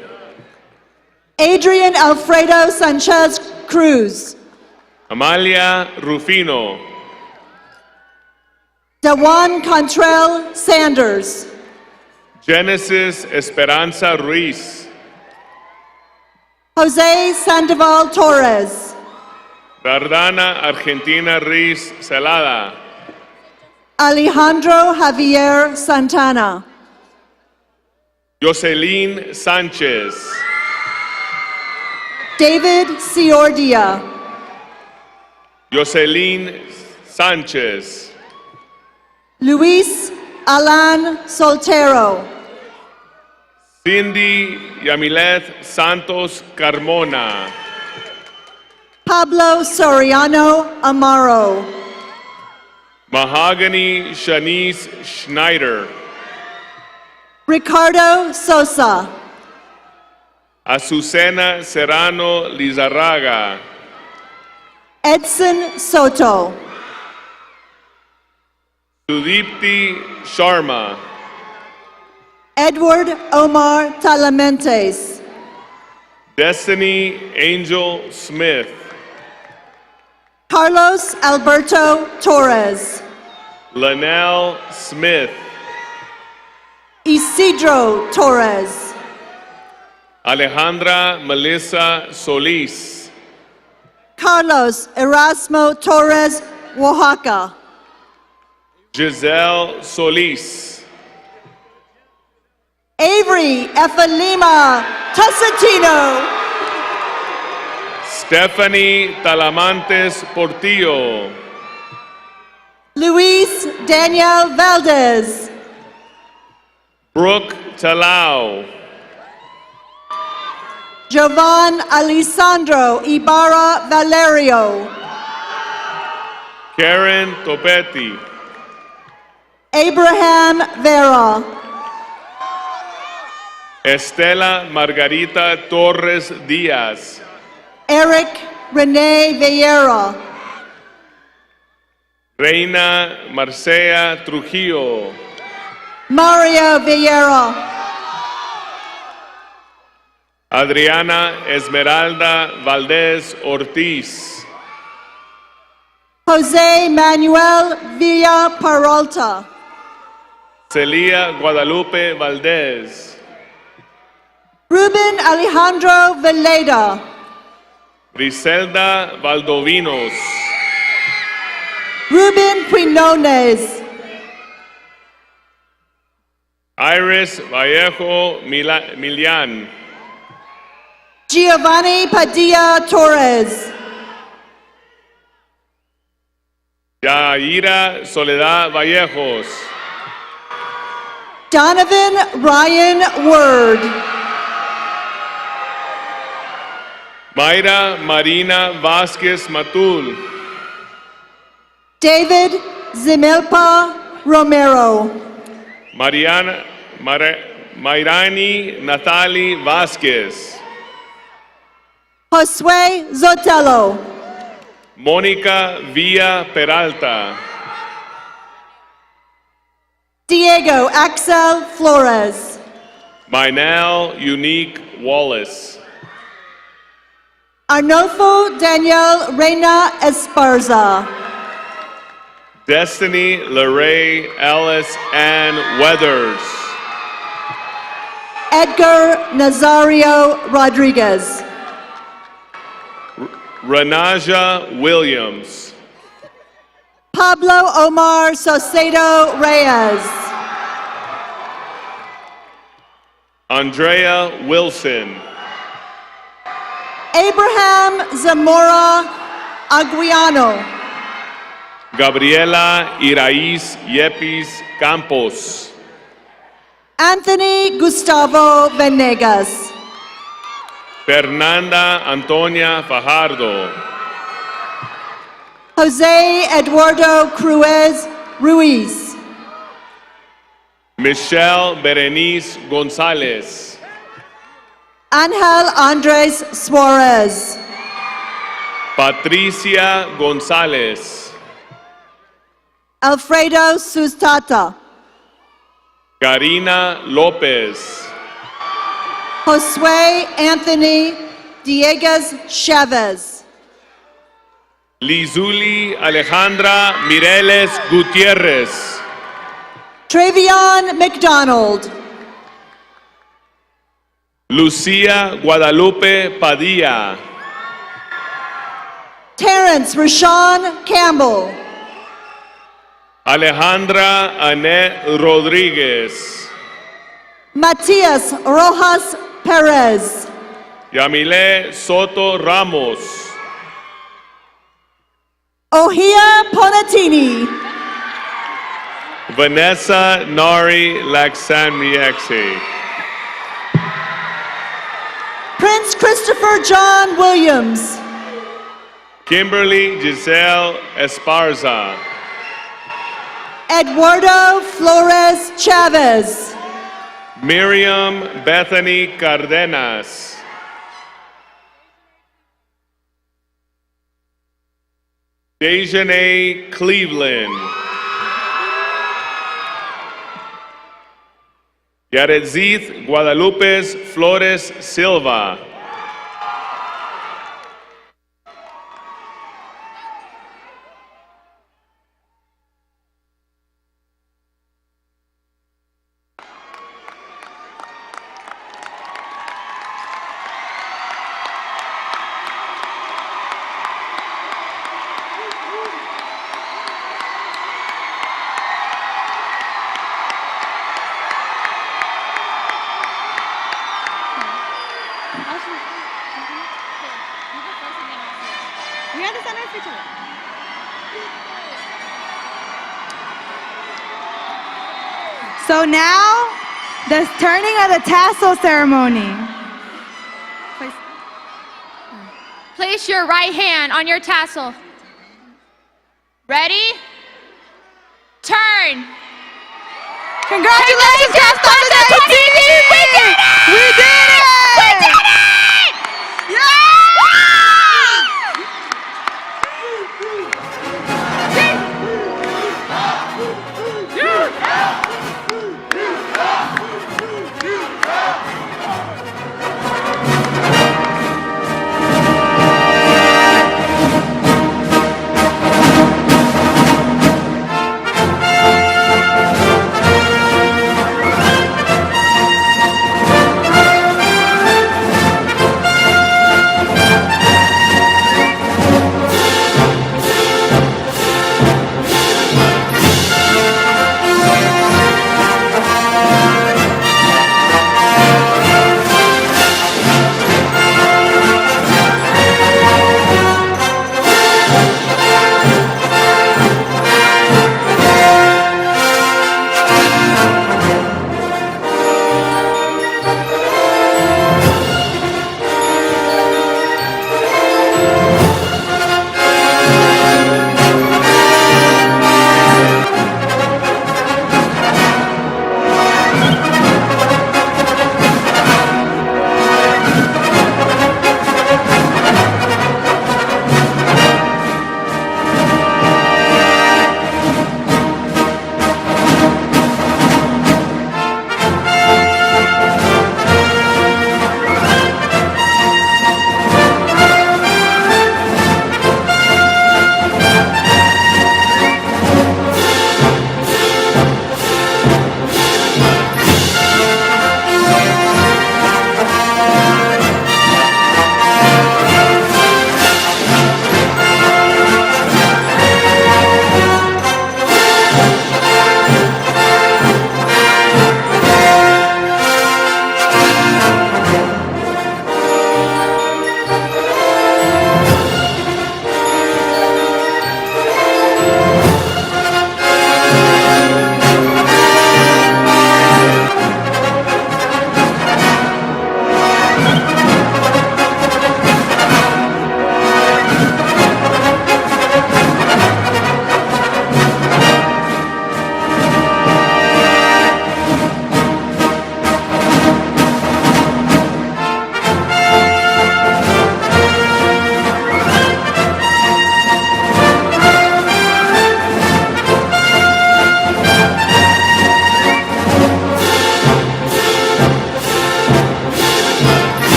Adrian Alfredo Sanchez Cruz. Amalia Rufino. Dewan Contrell Sanders. Genesis Esperanza Ruiz. Jose Sandoval Torres. Dardana Argentina Ruiz Celada. Alejandro Javier Santana. Jocelyn Sánchez. David Ciordia. Jocelyn Sánchez. Luis Alan Soltero. Cindy Yamilet Santos Carmona. Pablo Soriano Amaro. Mahogany Shanice Schneider. Ricardo Sosa. Azucena Serrano Lizarraga. Edson Soto. Sudipti Sharma. Edward Omar Talamentes. Destiny Angel Smith. Carlos Alberto Torres. Lanelle Smith. Isidro Torres. Alejandra Melissa Solis. Carlos Erasmo Torres Oaxaca. Giselle Solis. Avery Efalima Tusitino. Stephanie Talamantes Portillo. Luis Daniel Valdez. Brooke Talau. Jovan Alessandro Ibarra Valerio. Karen Topetti. Abraham Vera. Estela Margarita Torres Díaz. Eric Renee Vieira, Reina Marcea Trujillo. Mario Vieira, Adriana Esmeralda Valdez Ortiz. Jose Manuel Villa Peralta, Celia Guadalupe Valdez. Ruben Alejandro Veleda, Griselda Valdovinos. Ruben Quinones, Iris Vallejo Milian. Giovanni Padilla Torres, Yaira Soledad Vallejos. Donovan Ryan Word, Mayra Marina Vázquez Matul. David Zimilpa Romero, Mayrani Natali Vázquez. Josue Zotelo, Mónica Villa Peralta. Diego Axel Flores, Minal Unique Wallace. Arnolfo Daniel Reina Esparza, Destiny LaRae Ellis Ann Weathers. Edgar Nazario Rodriguez, Renaja Williams. Pablo Omar Saucedo Reyes, Andrea Wilson. Abraham Zamora Aguiano, Gabriela Iraíz Yepis Campos. Anthony Gustavo Venegas, Fernanda Antonia Fajardo. Jose Eduardo Cruz Ruiz, Michelle Berenice Gonzalez. Angel Andres Suarez, Patricia Gonzalez. Alfredo Sustata, Karina Lopez. Josue Anthony Dieguez Chavez, Lizuli Alejandra Mireles Gutierrez. Travion McDonald, Lucia Guadalupe Padilla. Terrence Rashawn Campbell, Alejandra Annette Rodriguez. Matias Rojas Perez, Yamile Soto Ramos. Ohia Ponatini, Vanessa Nari Laxamiexe. Prince Christopher John Williams, Kimberly Giselle Esparza. Eduardo Flores Chavez, Miriam Bethany Cardenas. Dejanay Cleveland. Yaretzith Guadalupe Flores Silva. So now, the turning of the tassel ceremony. Place your right hand on your tassel. Ready? Turn. Congratulations, class of 2018! We did it! We did it! We did it!